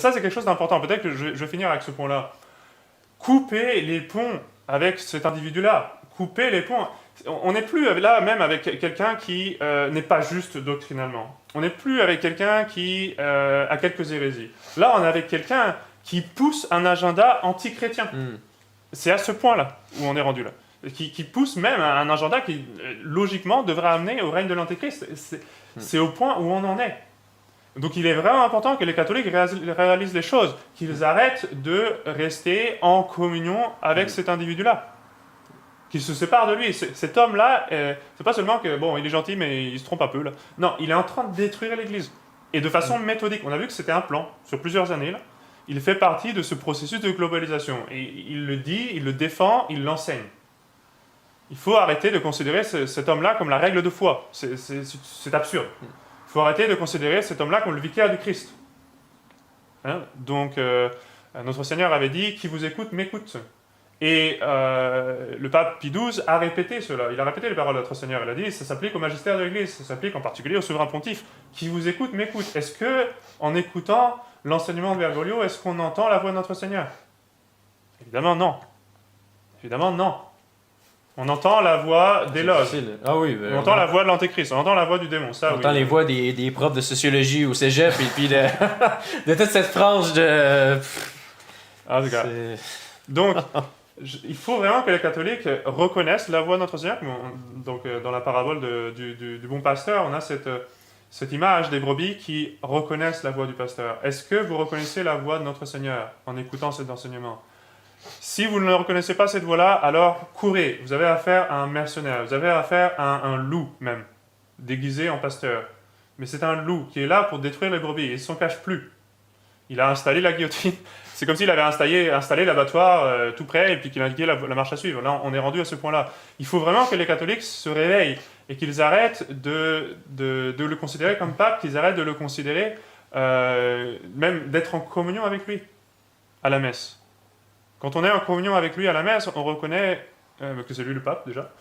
ça c'est quelque chose d'important. Peut-être que je vais finir avec ce point-là. Couper les ponts avec cet individu-là. Couper les ponts. On n'est plus là même avec quelqu'un qui n'est pas juste doctrinalement. On n'est plus avec quelqu'un qui a quelques hérésies. Là, on est avec quelqu'un qui pousse un agenda anti-chrétien. C'est à ce point-là où on est rendu là. Qui pousse même un agenda qui, logiquement, devrait amener au règne de l'Antéchrist. C'est au point où on en est. Donc il est vraiment important que les catholiques réalisent les choses, qu'ils arrêtent de rester en communion avec cet individu-là. Qu'ils se séparent de lui. Cet homme-là, c'est pas seulement que, bon, il est gentil, mais il se trompe un peu, là. Non, il est en train de détruire l'Église. Et de façon méthodique. On a vu que c'était un plan, sur plusieurs années, là. Il fait partie de ce processus de globalisation. Et il le dit, il le défend, il l'enseigne. Il faut arrêter de considérer cet homme-là comme la règle de foi. C'est absurde. Il faut arrêter de considérer cet homme-là comme le vicaire du Christ. Hein? Donc, notre Seigneur avait dit « Qui vous écoute, m'écoute ». Et le pape Pie XII a répété cela. Il a répété les paroles de notre Seigneur. Il a dit « Ça s'applique au magistère de l'Église, ça s'applique en particulier au souverain pontife. Qui vous écoute, m'écoute ». Est-ce que, en écoutant l'enseignement de Bergoglio, est-ce qu'on entend la voix de notre Seigneur? Évidemment non. Évidemment non. On entend la voix d'éloge. Ah oui, on entend la voix de l'Antéchrist, on entend la voix du démon. Ça, on entend les voix des profs de sociologie au cégep et puis de toute cette frange de... Ah, donc, il faut vraiment que les catholiques reconnaissent la voix de notre Seigneur. Donc, dans la parabole du bon pasteur, on a cette image des brebis qui reconnaissent la voix du pasteur. Est-ce que vous reconnaissez la voix de notre Seigneur en écoutant cet enseignement? Si vous ne reconnaissez pas cette voix-là, alors courez. Vous avez affaire à un mercenaire, vous avez affaire à un loup même, déguisé en pasteur. Mais c'est un loup qui est là pour détruire les brebis, et il ne s'en cache plus. Il a installé la guillotine. C'est comme s'il avait installé l'abattoir tout près et puis qu'il indiquait la marche à suivre. Là, on est rendu à ce point-là. Il faut vraiment que les catholiques se réveillent et qu'ils arrêtent de le considérer comme pape, qu'ils arrêtent de le considérer, même d'être en communion avec lui à la messe. Quand on est en communion avec lui à la messe, on reconnaît que c'est lui le pape déjà,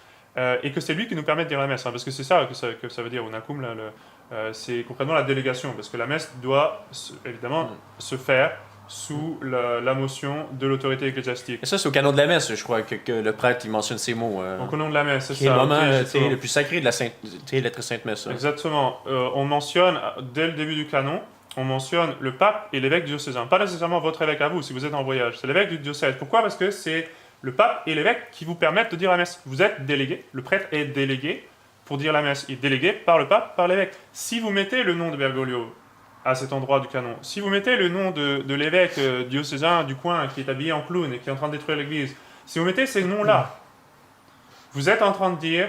et que c'est lui qui nous permet de dire la messe, hein, parce que c'est ça que ça veut dire, unacum, là, c'est concrètement la délégation, parce que la messe doit évidemment se faire sous la motion de l'autorité ecclésiastique. Et ça, c'est au canon de la messe, je crois, que le prêtre il mentionne ces mots. Au canon de la messe, c'est ça. C'est le moment le plus sacré de l'être sainte messe. Exactement. On mentionne, dès le début du canon, on mentionne le pape et l'évêque diocésain. Pas nécessairement votre évêque à vous, si vous êtes en voyage. C'est l'évêque du diocèse. Pourquoi? Parce que c'est le pape et l'évêque qui vous permettent de dire la messe. Vous êtes délégué, le prêtre est délégué pour dire la messe. Il est délégué par le pape, par l'évêque. Si vous mettez le nom de Bergoglio à cet endroit du canon, si vous mettez le nom de l'évêque diocésain du coin qui est habillé en clown et qui est en train de détruire l'église, si vous mettez ces noms-là, vous êtes en train de dire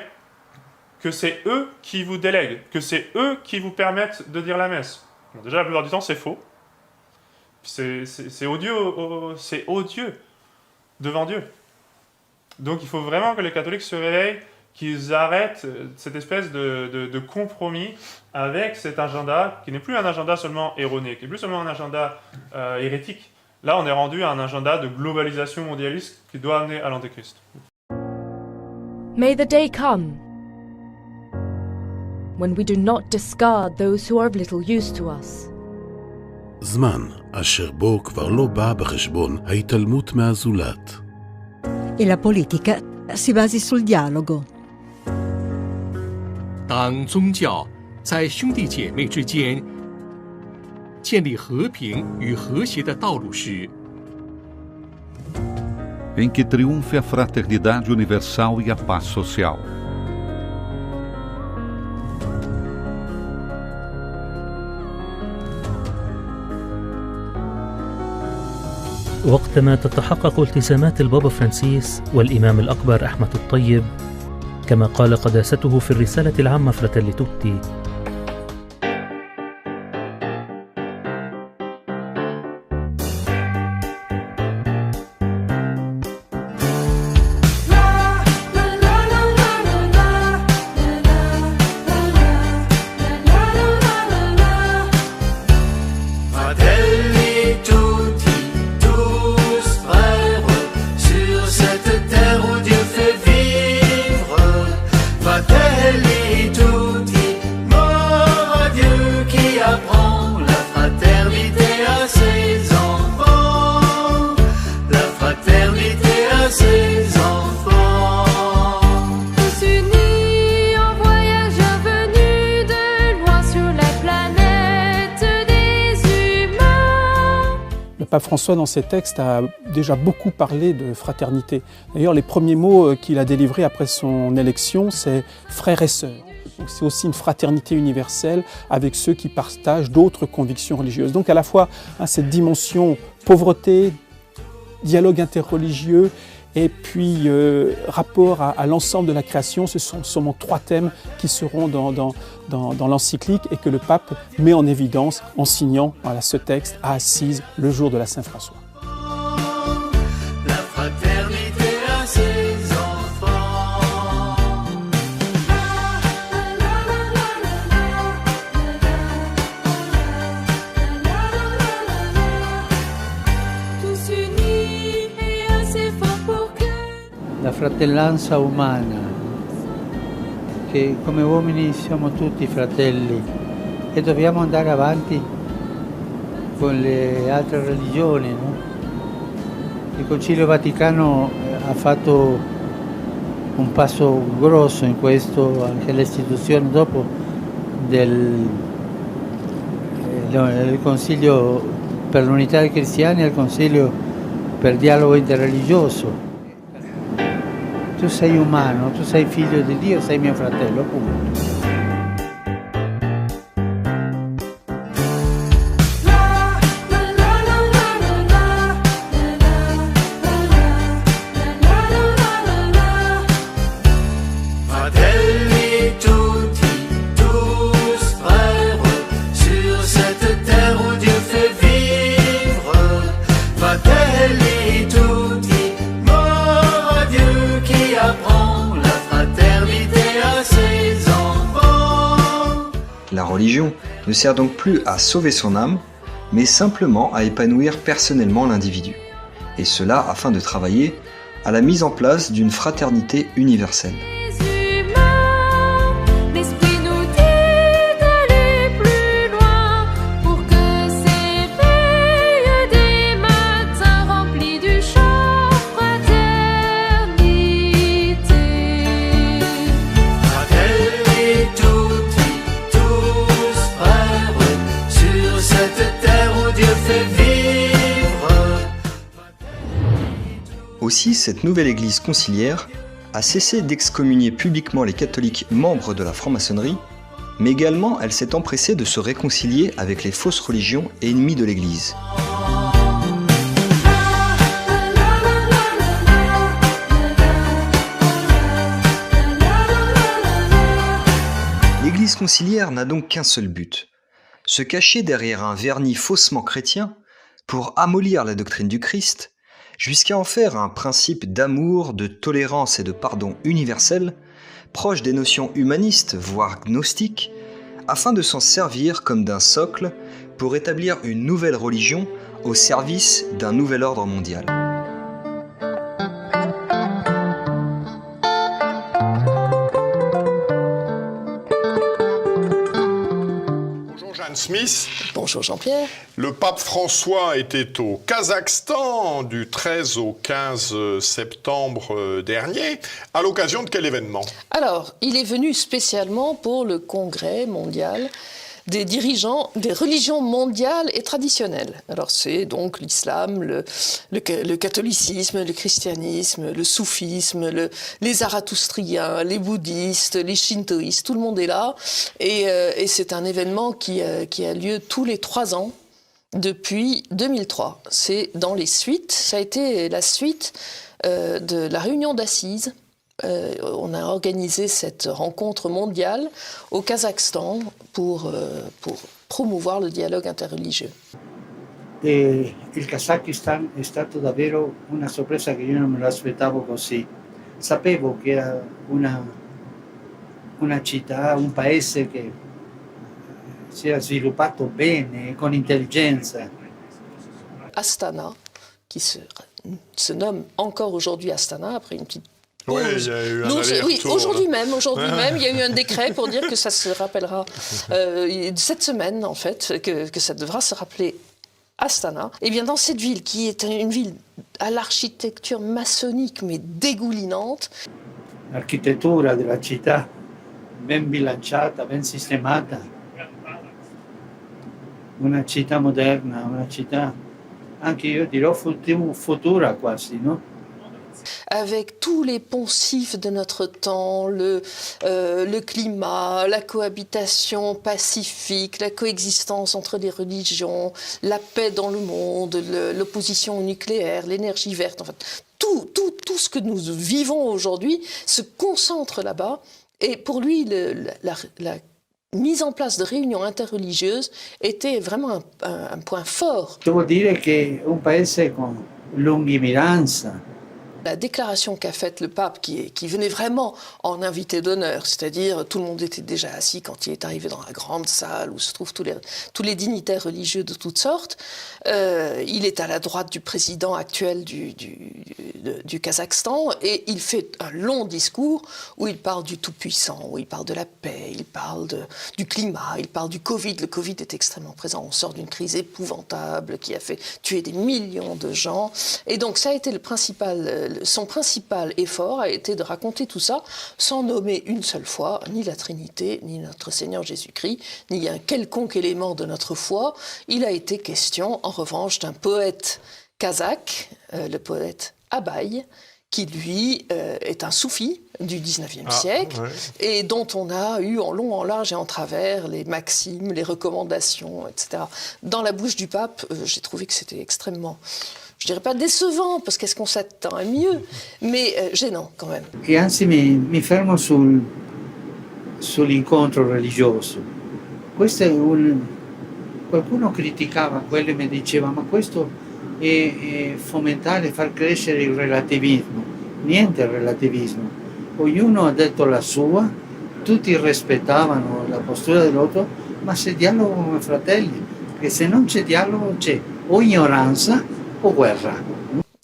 que c'est eux qui vous délèguent, que c'est eux qui vous permettent de dire la messe. Bon, déjà, la plupart du temps, c'est faux. C'est odieux devant Dieu. Donc, il faut vraiment que les catholiques se réveillent, qu'ils arrêtent cette espèce de compromis avec cet agenda, qui n'est plus un agenda seulement erroné, qui n'est plus seulement un agenda hérétique. Là, on est rendu à un agenda de globalisation mondialiste qui doit amener à l'Antéchrist. May the day come when we do not discard those who are of little use to us. זמן אשר בו כבר לא בא בחשבון ההתעלמות מהזולת. E la politica si basi sul dialogo. 当宗教在兄弟姐妹之间建立和平与和谐的道路时， em que triunfe a fraternidade universal e a paz social. وقتما تتحقق التزامات البابا فرانسيس والإمام الأكبر أحمد الطيب كما قال قداسته في الرسالة العامة فراتيلي توتي: Fratelli tutti, pape François, dans ses textes, a déjà beaucoup parlé de fraternité. D'ailleurs, les premiers mots qu'il a délivrés après son élection, c'est « frères et sœurs ». Donc c'est aussi une fraternité universelle avec ceux qui partagent d'autres convictions religieuses. Donc à la fois cette dimension pauvreté, dialogue interreligieux et puis rapport à l'ensemble de la création, ce sont seulement 3 thèmes qui seront dans l'encyclique et que le pape met en évidence en signant ce texte à Assise le jour de la Saint-François. La fraternité à ses enfants. Tous unis et assez forts pour que la fratellanza umana, che come uomini siamo tutti fratelli e dobbiamo andare avanti con le altre religioni, no? Il Concilio Vaticano ha fatto un passo grosso in questo, anche l'istituzione dopo del Consiglio per l'unità dei cristiani e il Consiglio per il dialogo interreligioso. Tu sei umano, tu sei figlio di Dio, sei mio fratello, punto. Fratelli tutti, tous frères, sur cette terre où Dieu fait vivre. Fratelli tutti, mort à Dieu qui apprend la fraternité à ses enfants. La religion ne sert donc plus à sauver son âme, mais simplement à épanouir personnellement l'individu. Et cela afin de travailler à la mise en place d'une fraternité universelle. l'esprit nous dit d'aller plus loin pour que s'éveillent des matins remplis du chant fraternité. Fratelli tutti, tous frères, sur cette terre où Dieu fait vivre. Aussi, cette nouvelle église conciliaire a cessé d'excommunier publiquement les catholiques membres de la franc-maçonnerie, mais également elle s'est empressée de se réconcilier avec les fausses religions ennemies de l'église. L'église conciliaire n'a donc qu'un seul but, se cacher derrière un vernis faussement chrétien pour amollir la doctrine du Christ, jusqu'à en faire un principe d'amour, de tolérance et de pardon universel, proche des notions humanistes, voire gnostiques, afin de s'en servir comme d'un socle pour établir une nouvelle religion au service d'un nouvel ordre mondial. Smith. Bonjour Jean-Pierre. Le pape François était au Kazakhstan du 13 au 15 septembre dernier. À l'occasion de quel événement? Alors, il est venu spécialement pour le congrès mondial des dirigeants des religions mondiales et traditionnelles. Alors c'est donc l'islam, le catholicisme, le christianisme, le soufisme, les zarathustriens, les bouddhistes, les shintoïstes, tout le monde est là. Et c'est un événement qui a lieu tous les 3 ans depuis 2003. C'est dans les suites, ça a été la suite de la réunion d'Assise. On a organisé cette rencontre mondiale au Kazakhstan pour promouvoir le dialogue interreligieux. Il Kazakistan è stato davvero una sorpresa che io non me lo aspettavo così. Sapevo che era una città, un paese che si era sviluppato bene, con intelligenza. Astana, qui se nomme encore aujourd'hui Astana, après une petite Oui, il y a eu un oui, aujourd'hui même, il y a eu un décret pour dire que ça se rappellera cette semaine, en fait, que ça devra se rappeler Astana. Et bien dans cette ville, qui est une ville à l'architecture maçonnique, mais dégoulinante. L'architettura della città, ben bilanciata, ben sistemata. Una città moderna, una città anche io dirò futura quasi, no? Avec tous les poncifs de notre temps, le climat, la cohabitation pacifique, la coexistence entre les religions, la paix dans le monde, l'opposition au nucléaire, l'énergie verte, en fait, tout ce que nous vivons aujourd'hui se concentre là-bas. Et pour lui, la mise en place de réunions interreligieuses était vraiment un point fort. Devo dire che un paese con lungimiranza. La déclaration qu'a faite le pape, qui venait vraiment en invité d'honneur, c'est-à-dire tout le monde était déjà assis quand il est arrivé dans la grande salle où se trouvent tous les dignitaires religieux de toutes sortes. Il est à la droite du président actuel du Kazakhstan et il fait un long discours où il parle du Tout-Puissant, où il parle de la paix, il parle du climat, il parle du Covid. Le Covid est extrêmement présent. On sort d'une crise épouvantable qui a fait tuer des millions de gens. Et donc ça a été son principal effort a été de raconter tout ça sans nommer une seule fois ni la Trinité, ni notre Seigneur Jésus-Christ, ni un quelconque élément de notre foi. Il a été question, en revanche, d'un poète kazakh, le poète Abay, qui lui est un soufi du 19e siècle et dont on a eu en long, en large et en travers les maximes, les recommandations, etc. Dans la bouche du pape, j'ai trouvé que c'était extrêmement... Je dirais pas décevant, parce qu'est-ce qu'on s'attend à mieux, mais gênant quand même. E anzi mi fermo sull'incontro religioso. Questo è qualcuno criticava quello e mi diceva ma questo è fomentare, far crescere il relativismo. Niente relativismo. Ognuno ha detto la sua, tutti rispettavano la postura dell'altro, ma se dialogo come fratelli, perché se non c'è dialogo c'è o ignoranza o guerra.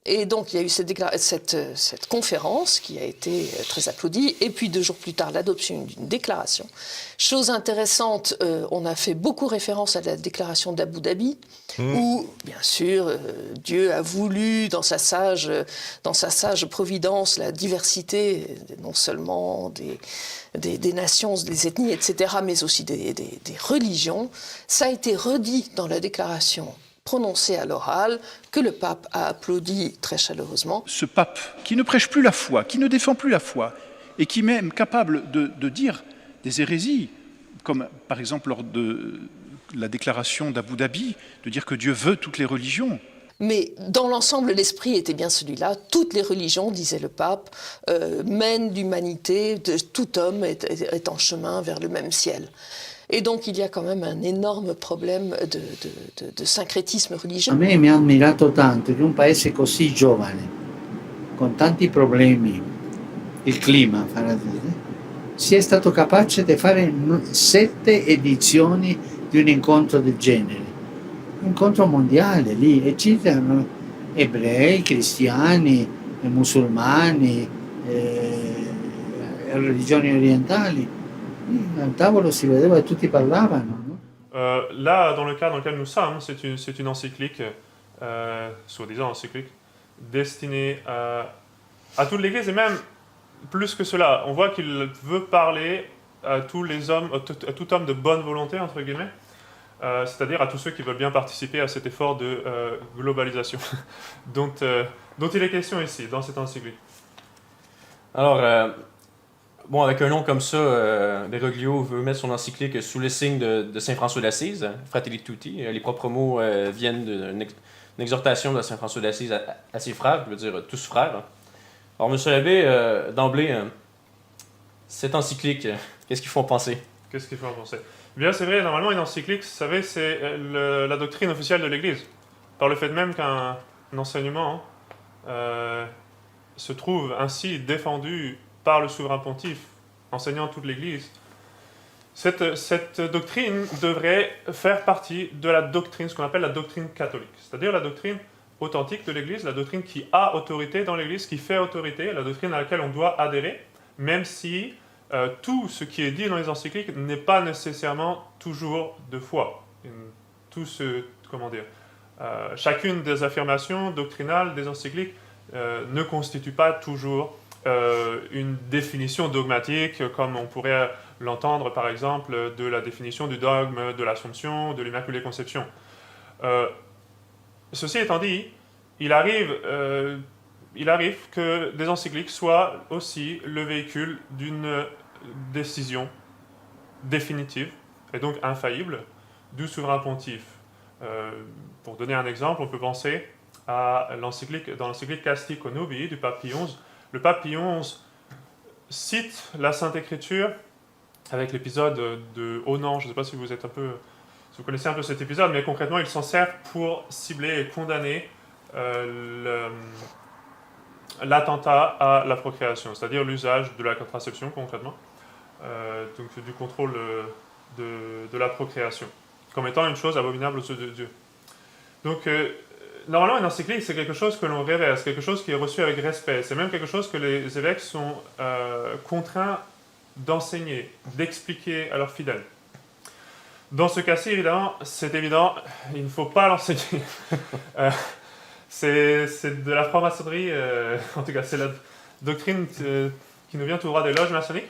Et donc il y a eu cette conférence qui a été très applaudie, et puis 2 jours plus tard l'adoption d'une déclaration. Chose intéressante, on a fait beaucoup référence à la déclaration d'Abu Dhabi, où bien sûr Dieu a voulu dans sa sage providence la diversité non seulement des nations, des ethnies, etc., mais aussi des religions. Ça a été redit dans la déclaration prononcé à l'oral, que le pape a applaudi très chaleureusement. Ce pape qui ne prêche plus la foi, qui ne défend plus la foi, et qui est même capable de dire des hérésies, comme par exemple lors de la déclaration d'Abu Dhabi, de dire que Dieu veut toutes les religions. Mais dans l'ensemble, l'esprit était bien celui-là. Toutes les religions, disait le pape, mènent l'humanité, tout homme est en chemin vers le même ciel. Et donc il y a quand même un énorme problème de syncrétisme religieux. A me mi ha ammirato tanto che un paese così giovane, con tanti problemi, il clima, sia stato capace di fare 7 edizioni di un incontro del genere. Un incontro mondiale lì, e citano ebrei, cristiani, musulmani, religioni orientali. Al tavolo si vedeva e tutti parlavano. Là, dans le cas dans lequel nous sommes, c'est une encyclique, soi-disant encyclique, destinée à toute l'Église, et même plus que cela. On voit qu'il veut parler à tous les hommes, à tout homme de bonne volonté, entre guillemets, c'est-à-dire à tous ceux qui veulent bien participer à cet effort de globalisation dont il est question ici, dans cette encyclique. Alors, bon, avec un nom comme ça, Bergoglio veut mettre son encyclique sous le signe de Saint François d'Assise, Fratelli Tutti. Les propres mots viennent d'une exhortation de Saint François d'Assise à ses frères, qui veut dire tous frères. Alors, monsieur l'abbé, d'emblée, cette encyclique, qu'est-ce qu'il faut en penser? Qu'est-ce qu'il faut en penser? Bien, c'est vrai, normalement, une encyclique, vous savez, c'est la doctrine officielle de l'Église. Par le fait même qu'un enseignement se trouve ainsi défendu par le souverain pontife, enseignant toute l'Église, cette doctrine devrait faire partie de la doctrine, ce qu'on appelle la doctrine catholique, c'est-à-dire la doctrine authentique de l'Église, la doctrine qui a autorité dans l'Église, qui fait autorité, la doctrine à laquelle on doit adhérer, même si tout ce qui est dit dans les encycliques n'est pas nécessairement toujours de foi. Chacune des affirmations doctrinales des encycliques ne constitue pas toujours une définition dogmatique, comme on pourrait l'entendre par exemple de la définition du dogme de l'Assomption, de l'Immaculée Conception. ceci étant dit, il arrive que des encycliques soient aussi le véhicule d'une décision définitive et donc infaillible du souverain pontife. Pour donner un exemple, on peut penser dans l'encyclique Casti Connubii du pape Pie XI. Le pape Pie XI cite la Sainte Écriture avec l'épisode de Onan. Je ne sais pas si vous connaissez un peu cet épisode, mais concrètement, il s'en sert pour cibler et condamner l'attentat à la procréation, c'est-à-dire l'usage de la contraception concrètement, donc du contrôle de la procréation, comme étant une chose abominable aux yeux de Dieu. Donc, normalement, une encyclique, c'est quelque chose que l'on réverse, quelque chose qui est reçu avec respect. C'est même quelque chose que les évêques sont contraints d'enseigner, d'expliquer à leurs fidèles. Dans ce cas-ci, évidemment, c'est évident, il ne faut pas l'enseigner. C'est de la franc-maçonnerie, en tout cas, c'est la doctrine qui nous vient tout droit des loges maçonniques.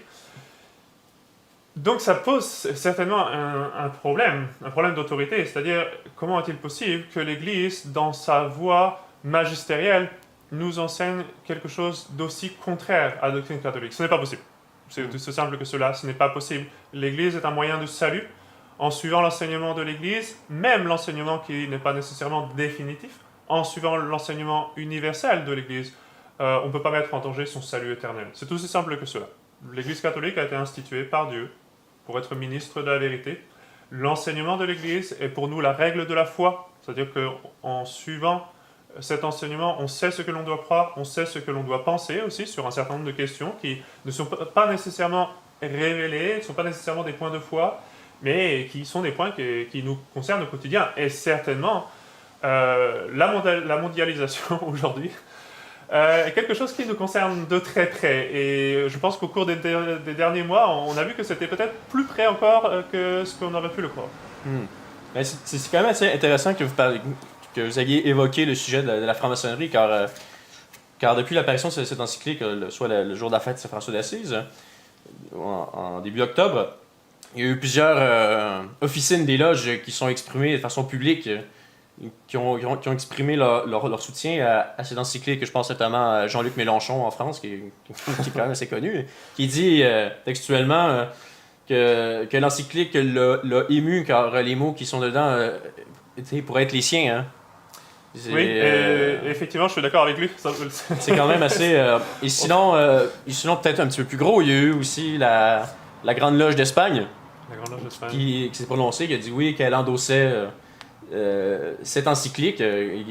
Donc ça pose certainement un problème d'autorité, c'est-à-dire comment est-il possible que l'Église, dans sa voie magistérielle, nous enseigne quelque chose d'aussi contraire à la doctrine catholique. Ce n'est pas possible. C'est aussi simple que cela, ce n'est pas possible. L'Église est un moyen de salut. En suivant l'enseignement de l'Église, même l'enseignement qui n'est pas nécessairement définitif, en suivant l'enseignement universel de l'Église, on ne peut pas mettre en danger son salut éternel. C'est aussi simple que cela. L'Église catholique a été instituée par Dieu pour être ministre de la vérité. L'enseignement de l'Église est pour nous la règle de la foi, c'est-à-dire qu'en suivant cet enseignement, on sait ce que l'on doit croire, on sait ce que l'on doit penser aussi sur un certain nombre de questions qui ne sont pas nécessairement révélées, ne sont pas nécessairement des points de foi, mais qui sont des points qui nous concernent au quotidien. Et certainement, la mondialisation aujourd'hui est quelque chose qui nous concerne de très près. Et je pense qu'au cours des derniers mois, on a vu que c'était peut-être plus près encore que ce qu'on aurait pu le croire. Mais c'est quand même assez intéressant que vous ayez évoqué le sujet de la franc-maçonnerie, car depuis l'apparition de cette encyclique, soit le jour de la fête de Saint-François d'Assise, en début octobre, il y a eu plusieurs officines des loges qui sont exprimées de façon publique, qui ont exprimé leur soutien à cette encyclique. Je pense notamment à Jean-Luc Mélenchon en France, qui est quand même assez connu, qui dit textuellement que l'encyclique l'a ému, car les mots qui sont dedans pourraient être les siens. Hein. Oui, effectivement, je suis d'accord avec lui. C'est quand même assez... et sinon, peut-être un petit peu plus gros, il y a eu aussi la Grande Loge d'Espagne, qui s'est prononcée, qui a dit oui, qu'elle endossait cette encyclique, et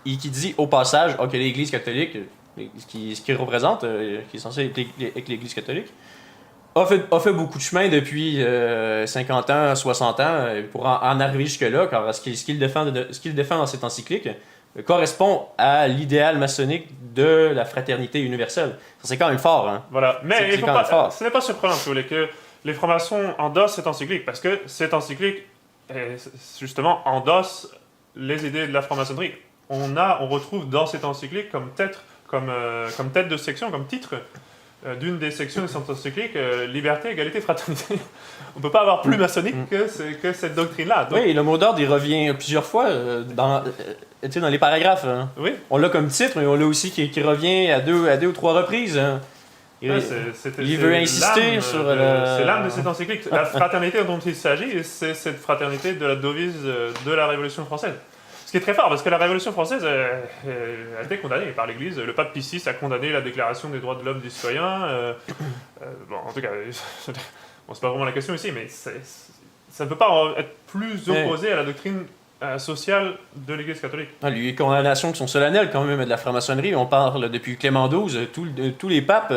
qui dit au passage que l'Église catholique, ce qui représente, qui est censé être l'Église catholique, a fait beaucoup de chemin depuis 50 ans, 60 ans, pour en arriver jusque-là, car ce qu'il défend dans cette encyclique correspond à l'idéal maçonnique de la fraternité universelle. Ça, c'est quand même fort. Hein? Voilà, mais ce n'est pas surprenant que les francs-maçons endossent cette encyclique, parce que cette encyclique, justement, endosse les idées de la franc-maçonnerie. On retrouve dans cette encyclique comme tête de section, comme titre d'une des sections de cette encyclique, liberté, égalité, fraternité. On ne peut pas avoir plus maçonnique que cette doctrine-là. Donc... Oui, le mot d'ordre, il revient plusieurs fois dans les paragraphes. Hein. Oui. On l'a comme titre, mais on l'a aussi qui revient à deux ou trois reprises. Hein. Il veut insister sur c'est l'âme de cette encyclique. La fraternité dont il s'agit, c'est cette fraternité de la devise de la Révolution française. Ce qui est très fort, parce que la Révolution française a été condamnée par l'Église. Le pape Pie VI a condamné la Déclaration des droits de l'homme du citoyen. En tout cas, c'est pas vraiment la question ici, mais ça ne peut pas être plus opposé à la doctrine sociale de l'Église catholique. Les condamnations qui sont solennelles quand même de la franc-maçonnerie, on parle depuis Clément XII, tous les papes,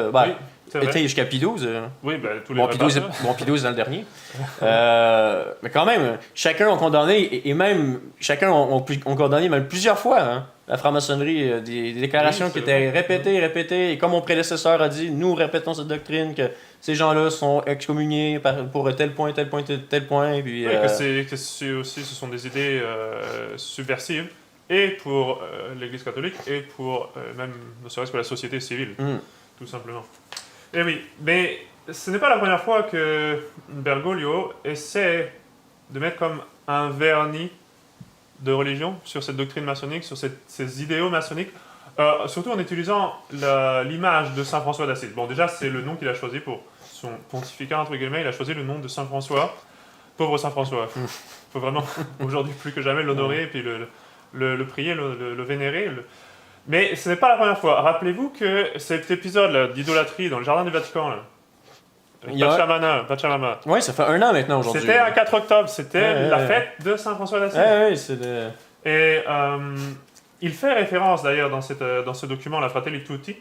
étaient jusqu'à Pie XII. Oui, tous les Pie XII dans le dernier. Mais quand même, chacun ont condamné, et même chacun ont condamné même plusieurs fois hein, la franc-maçonnerie, des déclarations qui étaient répétées, et comme mon prédécesseur a dit, nous répétons cette doctrine, que ces gens-là sont excommuniés pour tel point, tel point. Puis, que ce sont des idées subversives, et pour l'Église catholique, et pour même, ne serait-ce que la société civile, tout simplement. Et oui, mais ce n'est pas la première fois que Bergoglio essaie de mettre comme un vernis de religion, sur cette doctrine maçonnique, sur ces idéaux maçonniques, surtout en utilisant l'image de Saint François d'Assise. Bon, déjà, c'est le nom qu'il a choisi pour son pontificat, entre guillemets, il a choisi le nom de Saint François. Pauvre Saint François. Il faut vraiment, aujourd'hui, plus que jamais, l'honorer et puis le prier, le vénérer. Mais ce n'est pas la première fois. Rappelez-vous que cet épisode d'idolâtrie dans le jardin du Vatican, là, Pachamama. Oui, ça fait 1 an maintenant aujourd'hui. C'était un 4 octobre, c'était la fête de Saint François d'Assise. Oui, c'est de... Et il fait référence d'ailleurs dans ce document, la Fratelli Tutti,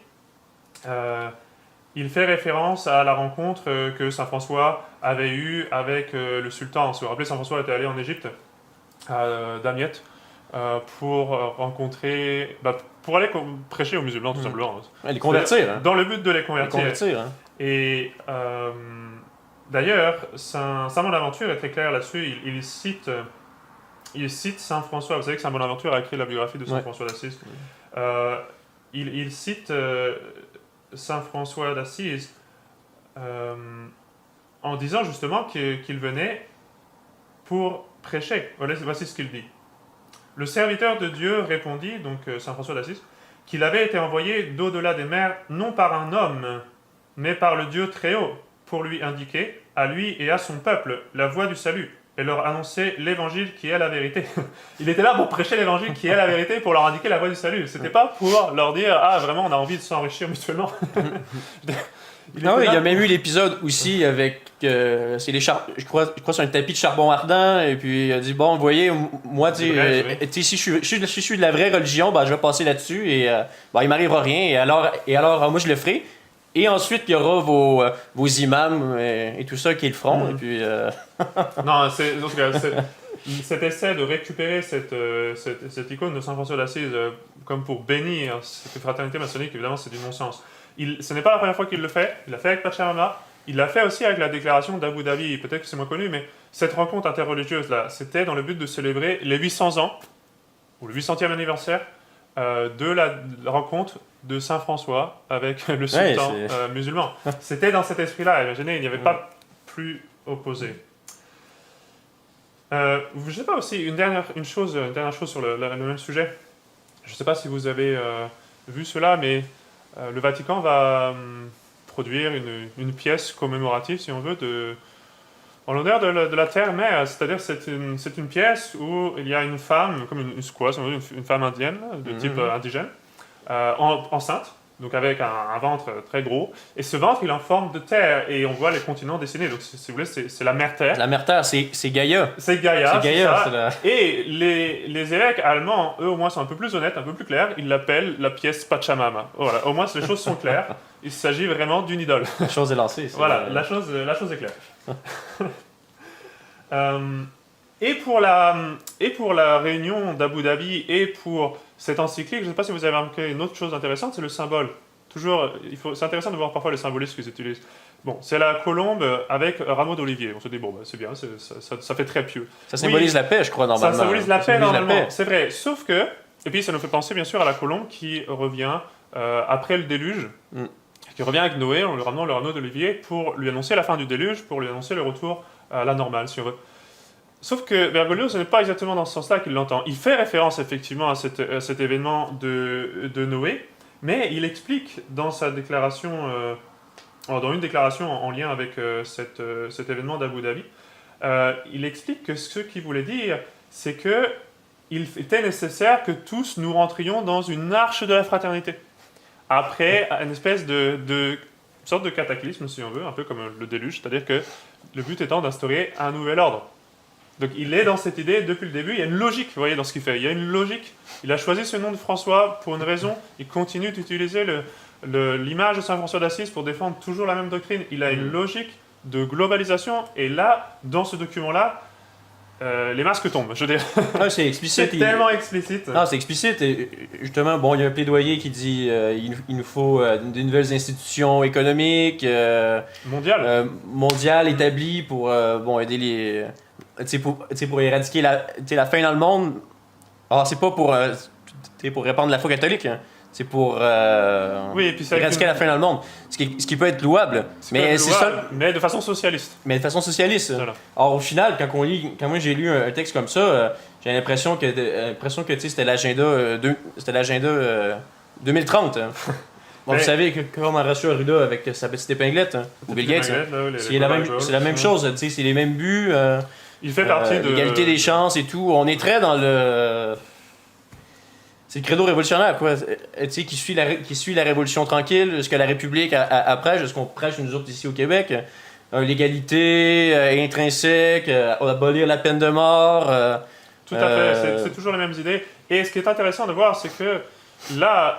il fait référence à la rencontre que Saint François avait eue avec le sultan. Si vous vous rappelez, Saint François était allé en Égypte, à Damiette, pour rencontrer, pour aller prêcher aux musulmans tout simplement. Les convertir. Hein. Dans le but de les convertir. Hein. Et d'ailleurs, Saint Bonaventure est très clair là-dessus. Il cite Saint François. Vous savez que Saint Bonaventure a écrit la biographie de Saint François d'Assise. Il cite Saint François d'Assise en disant justement qu'il venait pour prêcher. Voici ce qu'il dit. Le serviteur de Dieu répondit, donc Saint François d'Assise, qu'il avait été envoyé d'au-delà des mers, non par un homme, mais par le Dieu très haut, pour lui indiquer, à lui et à son peuple, la voie du salut, et leur annoncer l'évangile qui est la vérité. Il était là pour prêcher l'évangile qui est la vérité, pour leur indiquer la voie du salut. C'était pas pour leur dire, ah vraiment on a envie de s'enrichir mutuellement. Il y a même eu l'épisode aussi avec, je crois sur un tapis de charbon ardent, et puis il a dit, bon, vous voyez, moi, si je suis de la vraie religion, je vais passer là-dessus, et il m'arrivera rien, et alors moi je le ferai. Et ensuite, il y aura vos imams et tout ça qui le feront. Et puis, Non, cet essai de récupérer cette icône de Saint François d'Assise comme pour bénir cette fraternité maçonnique, évidemment, c'est du non-sens. Ce n'est pas la première fois qu'il le fait. Il l'a fait avec Pachamama. Il l'a fait aussi avec la déclaration d'Abu Dhabi. Peut-être que c'est moins connu, mais cette rencontre interreligieuse-là, c'était dans le but de célébrer les 800 ans, ou le 800e anniversaire, de la rencontre de Saint François avec le sultan musulman. C'était dans cet esprit-là, imaginez, il n'y avait pas plus opposé. Je ne sais pas aussi, une dernière chose sur le même sujet. Je ne sais pas si vous avez vu cela, mais le Vatican va produire une pièce commémorative, si on veut, en l'honneur de la terre-mère. C'est-à-dire c'est une pièce où il y a une femme, comme une squaw, une femme indienne, de type indigène, enceinte, donc avec un ventre très gros. Et ce ventre, il est en forme de terre, et on voit les continents dessinés. Donc, si vous voulez, c'est la mère Terre. La mère Terre, c'est Gaïa. C'est Gaïa, ça. Et les évêques allemands, eux, au moins, sont un peu plus honnêtes, un peu plus clairs. Ils l'appellent la pièce Pachamama. Voilà, au moins, les choses sont claires. Il s'agit vraiment d'une idole. La chose est lancée. Voilà, la chose est claire. Et pour la réunion d'Abu Dhabi et pour cette encyclique, je ne sais pas si vous avez remarqué une autre chose intéressante, c'est le symbole. Toujours, c'est intéressant de voir parfois les symbolismes qu'ils utilisent. Bon, c'est la colombe avec un rameau d'olivier. On se dit, bon, c'est bien, ça fait très pieux. Ça symbolise la paix, je crois, normalement. Ça symbolise la paix, normalement, c'est vrai. Sauf que, et puis ça nous fait penser bien sûr à la colombe qui revient après le déluge, qui revient avec Noé en lui ramenant le rameau d'olivier pour lui annoncer la fin du déluge, pour lui annoncer le retour à la normale, si on veut. Sauf que Bergoglio, ce n'est pas exactement dans ce sens-là qu'il l'entend. Il fait référence effectivement à cet événement de Noé, mais il explique dans sa déclaration, dans une déclaration en lien avec cet événement d'Abu Dhabi, il explique que ce qu'il voulait dire, c'est qu'il était nécessaire que tous nous rentrions dans une arche de la fraternité. Après une espèce de sorte de cataclysme, si on veut, un peu comme le déluge, c'est-à-dire que le but étant d'instaurer un nouvel ordre. Donc il est dans cette idée depuis le début, il y a une logique, vous voyez, dans ce qu'il fait. Il y a une logique. Il a choisi ce nom de François pour une raison. Il continue d'utiliser l'image de Saint François d'Assise pour défendre toujours la même doctrine. Il a une logique de globalisation. Et là, dans ce document-là, les masques tombent, je veux dire. Ah, c'est explicite. C'est tellement explicite. Ah, c'est explicite. Et justement, bon, il y a un plaidoyer qui dit il nous faut de nouvelles institutions économiques mondiales établies pour aider les... pour éradiquer la faim dans le monde. Alors, c'est pas pour répandre la foi catholique. Hein. c'est pour Oui, et puis c'est éradiquer la faim dans le monde. Ce qui peut être louable, mais c'est ça. Mais de façon socialiste. Mais de façon socialiste. Voilà. Alors au final, quand moi j'ai lu un texte comme ça, j'ai l'impression que tu sais, c'était l'agenda 2030. hein. Bon, vous savez que comme Horacio Arruda avec sa petite épinglette, ou Bill Gates, c'est la même chose, tu sais, c'est les mêmes buts. Il fait partie de l'égalité des chances et tout. On est très dans le. C'est le credo révolutionnaire, quoi. Tu sais, qui suit la révolution tranquille, ce que la République prêche, ce qu'on prêche nous autres ici au Québec. L'égalité intrinsèque, abolir la peine de mort. Tout à fait, c'est toujours les mêmes idées. Et ce qui est intéressant de voir, c'est que là,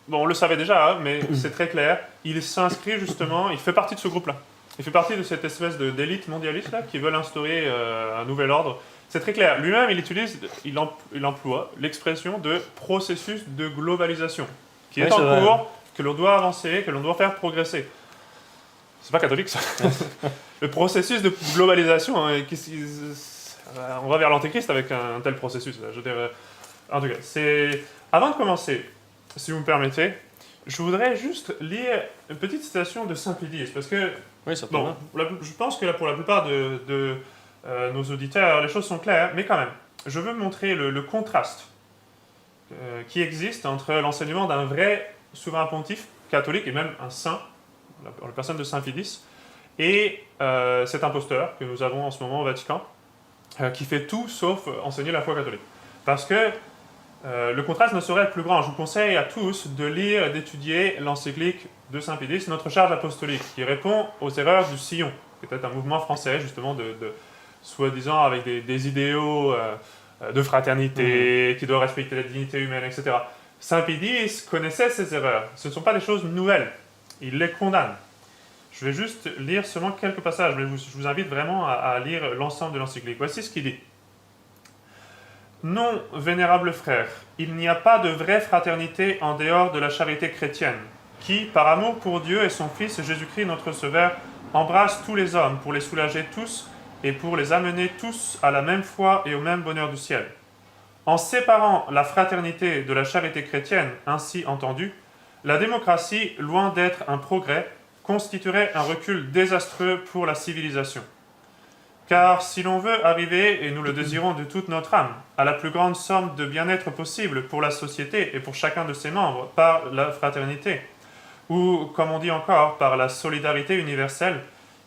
bon, on le savait déjà, hein, mais c'est très clair, il s'inscrit justement, il fait partie de ce groupe-là. Il fait partie de cette espèce d'élite mondialiste là, qui veulent instaurer un nouvel ordre. C'est très clair. Lui-même, il emploie l'expression de processus de globalisation, qui est en cours, que l'on doit avancer, que l'on doit faire progresser. C'est pas catholique, ça. Le processus de globalisation, hein, on va vers l'antéchrist avec un tel processus. Là, je dirais. En tout cas, avant de commencer, si vous me permettez, je voudrais juste lire une petite citation de Saint-Pédis, parce que bon, je pense que là, pour la plupart de nos auditeurs, les choses sont claires, mais quand même, je veux montrer le contraste qui existe entre l'enseignement d'un vrai souverain pontife catholique et même un saint, la personne de Saint-Pédis, et cet imposteur que nous avons en ce moment au Vatican, qui fait tout sauf enseigner la foi catholique. Parce que le contraste ne saurait être plus grand. Je vous conseille à tous de lire et d'étudier l'encyclique de Saint-Pédis, Notre charge apostolique, qui répond aux erreurs du Sillon, qui était un mouvement français, justement, soi-disant avec des idéaux de fraternité, qui doit respecter la dignité humaine, etc. Saint-Pédis connaissait ces erreurs. Ce ne sont pas des choses nouvelles. Il les condamne. Je vais juste lire seulement quelques passages, mais je vous invite vraiment à lire l'ensemble de l'encyclique. Voici ce qu'il dit. Non, vénérables frères, il n'y a pas de vraie fraternité en dehors de la charité chrétienne, qui, par amour pour Dieu et son Fils Jésus-Christ notre Sauveur, embrasse tous les hommes pour les soulager tous et pour les amener tous à la même foi et au même bonheur du ciel. En séparant la fraternité de la charité chrétienne, ainsi entendue, la démocratie, loin d'être un progrès, constituerait un recul désastreux pour la civilisation. Car si l'on veut arriver, et nous le désirons de toute notre âme, à la plus grande somme de bien-être possible pour la société et pour chacun de ses membres par la fraternité, ou, comme on dit encore, par la solidarité universelle,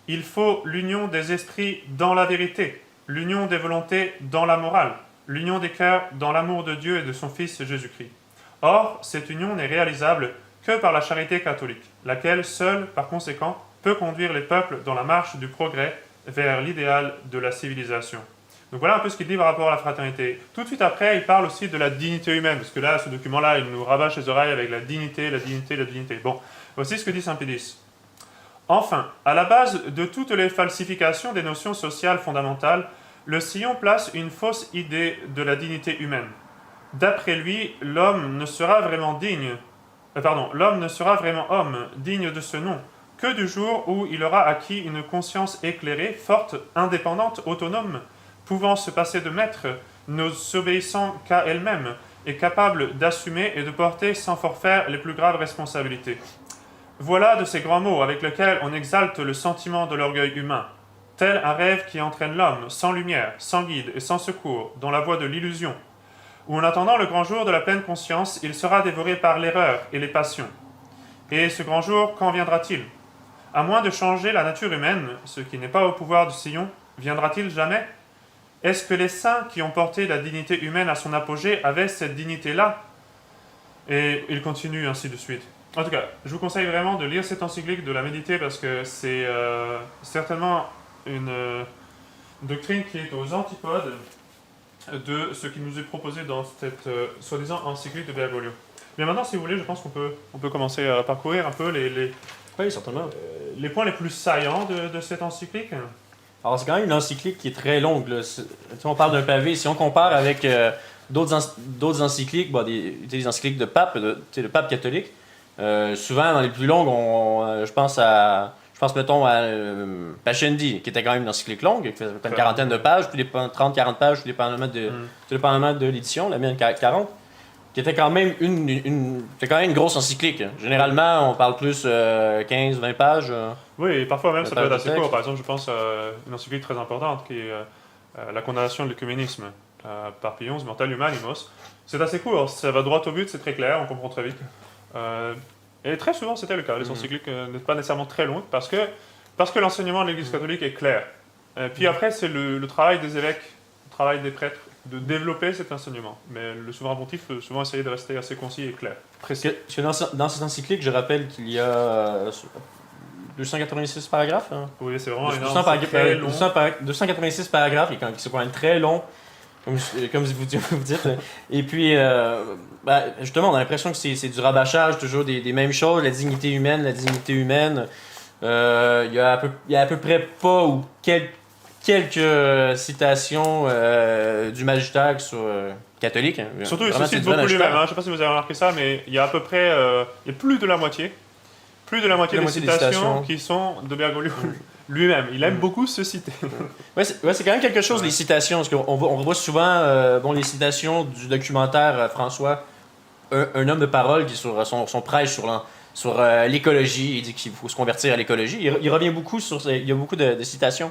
il faut l'union des esprits dans la vérité, l'union des volontés dans la morale, l'union des cœurs dans l'amour de Dieu et de son Fils Jésus-Christ. Or, cette union n'est réalisable que par la charité catholique, laquelle seule, par conséquent, peut conduire les peuples dans la marche du progrès vers l'idéal de la civilisation. Donc voilà un peu ce qu'il dit par rapport à la fraternité. Tout de suite après, il parle aussi de la dignité humaine, parce que là, ce document-là, il nous rabâche les oreilles avec la dignité, la dignité, la dignité. Bon, voici ce que dit Saint-Pédis. Enfin, à la base de toutes les falsifications des notions sociales fondamentales, le Sillon place une fausse idée de la dignité humaine. D'après lui, l'homme ne sera vraiment homme, digne de ce nom, que du jour où il aura acquis une conscience éclairée, forte, indépendante, autonome, pouvant se passer de maître, ne s'obéissant qu'à elle-même, et capable d'assumer et de porter sans forfaire les plus graves responsabilités. Voilà de ces grands mots avec lesquels on exalte le sentiment de l'orgueil humain, tel un rêve qui entraîne l'homme, sans lumière, sans guide et sans secours, dans la voie de l'illusion, où en attendant le grand jour de la pleine conscience, il sera dévoré par l'erreur et les passions. Et ce grand jour, quand viendra-t-il ? À moins de changer la nature humaine, ce qui n'est pas au pouvoir du Sillon, viendra-t-il jamais ? Est-ce que les saints qui ont porté la dignité humaine à son apogée avaient cette dignité-là ? Et il continue ainsi de suite. En tout cas, je vous conseille vraiment de lire cette encyclique, de la méditer, parce que c'est certainement une doctrine qui est aux antipodes de ce qui nous est proposé dans cette soi-disant encyclique de Bergoglio. Mais maintenant, si vous voulez, je pense qu'on peut commencer à parcourir un peu oui, certainement. Les points les plus saillants de cette encyclique. Alors, c'est quand même une encyclique qui est très longue. Là. Si on parle d'un pavé, si on compare avec d'autres encycliques, des encycliques de pape, le pape catholique, souvent, dans les plus longues, je pense mettons à Pascendi, qui était quand même une encyclique longue, qui faisait une quarantaine de pages, 30-40 pages, tout dépendamment de l'édition, la mienne 40. qui était quand même c'était quand même une grosse encyclique. Généralement, on parle plus 15-20 pages. Oui, et parfois même ça peut être assez texte. court. Par exemple, je pense à une encyclique très importante qui est la condamnation de l'œcuménisme par Pie XI, Mortalium Animos. C'est assez court, ça va droit au but, c'est très clair, on comprend très vite. Et très souvent c'était le cas, les encycliques n'étaient pas nécessairement très longues parce que l'enseignement de l'Église catholique est clair. Puis après, c'est le travail des évêques, le travail des prêtres, de développer cet enseignement. Mais le souverain pontife peut souvent essayer de rester assez concis et clair. Parce que dans cette encyclique, je rappelle qu'il y a 286 paragraphes. Hein. Oui, c'est vraiment 200 énorme, c'est très long. 286 paragraphes, qui sont quand même très longs, comme vous dites. Et puis, justement, on a l'impression que c'est du rabâchage, toujours des mêmes choses, la dignité humaine. Il y a à peu près pas ou quelques citations du magistère sur catholique. Hein. Surtout, il se cite beaucoup lui-même. Je ne sais pas si vous avez remarqué ça, mais il y a à peu près il y a plus de la moitié des citations qui sont de Bergoglio lui-même. Il aime beaucoup se citer. C'est quand même quelque chose, les citations. Parce qu'on revoit souvent les citations du documentaire François, un homme de parole qui sur son prêche sur l'écologie. Il dit qu'il faut se convertir à l'écologie. Il revient beaucoup il y a beaucoup de citations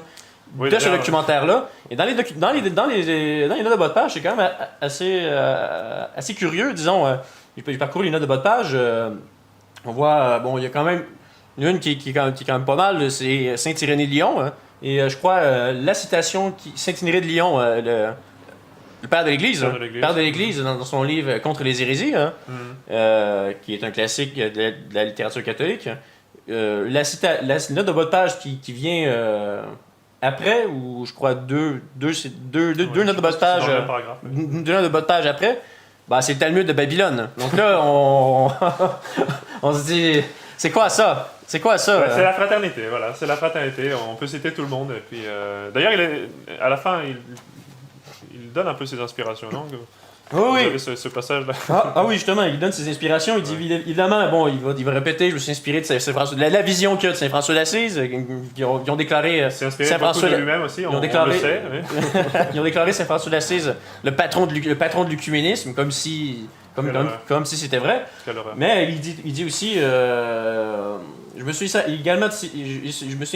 de ce documentaire-là. Et dans les notes de bas de page, c'est quand même assez curieux. Disons, j'ai parcouru les notes de bas de page. On voit, il y a quand même une qui est quand même pas mal, c'est Saint-Irénée de Lyon. Hein, et je crois, la citation, Saint-Irénée de Lyon, le père de l'Église, dans son livre Contre les hérésies, hein, qui est un classique de la littérature catholique, la note de bas de page qui vient après, ou je crois deux notes de bas de page, deux notes de bas de page après, c'est le Talmud de Babylone. Donc là, on se dit, c'est quoi ça? C'est la fraternité, voilà. C'est la fraternité. On peut citer tout le monde. Et puis, d'ailleurs, à la fin, il donne un peu ses inspirations, non? Oui. Ce passage-là. Oui, justement, il donne ses inspirations. Il dit évidemment, il va répéter, je me suis inspiré de la vision qu'il y a de Saint François d'Assise, qui ont déclaré Saint François de lui-même aussi, on le sait. Oui. Ils ont déclaré Saint François d'Assise le patron de l'œcuménisme, comme si c'était vrai. Mais il dit aussi, je me suis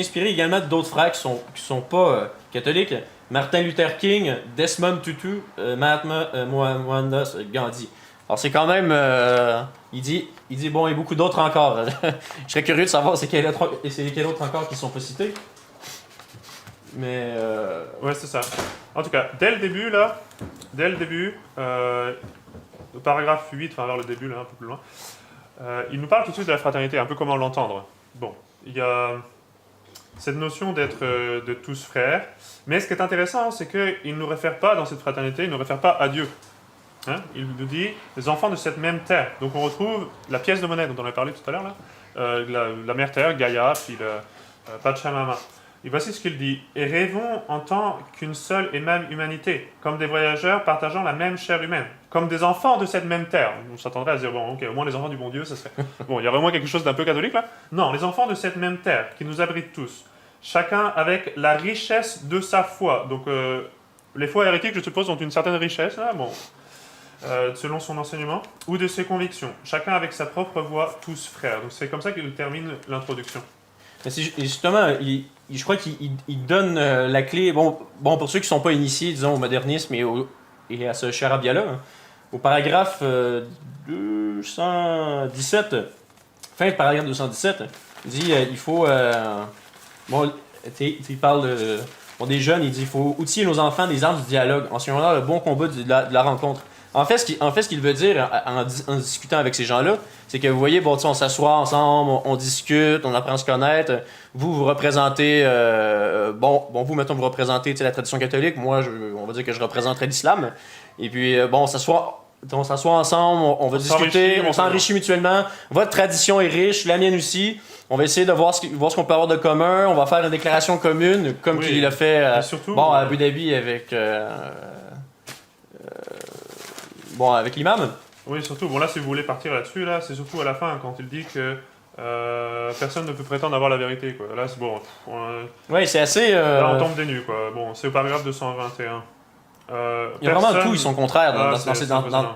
inspiré également d'autres frères qui sont pas catholiques. Martin Luther King, Desmond Tutu, Mahatma Mohandas Gandhi. Alors c'est quand même, il dit il y a beaucoup d'autres encore. Je serais curieux de savoir c'est quel autre encore qui sont pas cités. Mais ouais, c'est ça. En tout cas, dès le début, le paragraphe 8, enfin vers le début, là, un peu plus loin, il nous parle tout de suite de la fraternité, un peu comment l'entendre. Bon, il y a cette notion d'être de tous frères, mais ce qui est intéressant, c'est qu'il ne nous réfère pas, dans cette fraternité, il ne nous réfère pas à Dieu. Hein? Il nous dit les enfants de cette même terre. Donc on retrouve la pièce de monnaie dont on a parlé tout à l'heure, là, la mère terre, Gaïa, puis Pachamama. Et voici ce qu'il dit. « Et rêvons en tant qu'une seule et même humanité, comme des voyageurs partageant la même chair humaine, comme des enfants de cette même terre. » On s'attendrait à se dire, bon, ok, au moins les enfants du bon Dieu, ça serait... Bon, il y a vraiment quelque chose d'un peu catholique, là. Non, les enfants de cette même terre, qui nous abritent tous, chacun avec la richesse de sa foi. Donc, les foi hérétiques, je suppose, ont une certaine richesse, là, bon, selon son enseignement, ou de ses convictions. Chacun avec sa propre voix, tous frères. Donc, c'est comme ça qu'il termine l'introduction. Mais justement, je crois qu'il donne la clé, bon, pour ceux qui ne sont pas initiés, disons, au modernisme et à ce charabia-là, hein, au paragraphe 217, fin du paragraphe 217, il dit il faut, il parle des jeunes, il dit il faut outiller nos enfants des armes du dialogue, enseignant-leur le bon combat de la rencontre. En fait, ce qu'il veut dire en discutant avec ces gens-là, c'est que vous voyez, on s'assoit ensemble, on discute, on apprend à se connaître. Vous représentez, vous, mettons, vous représentez la tradition catholique. Moi, on va dire que je représenterai l'islam. Et puis, on s'assoit ensemble, on va discuter, on s'enrichit mutuellement. Votre tradition est riche, la mienne aussi. On va essayer de voir ce qu'on peut avoir de commun. On va faire une déclaration commune, comme qu'il l'a fait à Abu Dhabi avec l'imam. Oui, surtout. Bon, là, si vous voulez partir là-dessus, là, c'est surtout à la fin, quand il dit que personne ne peut prétendre avoir la vérité, quoi. Là, c'est bon. Oui, c'est assez... Là, on tombe des nues, quoi. Bon, c'est au paragraphe 221. Il y a vraiment tout, ils sont contraires Ah,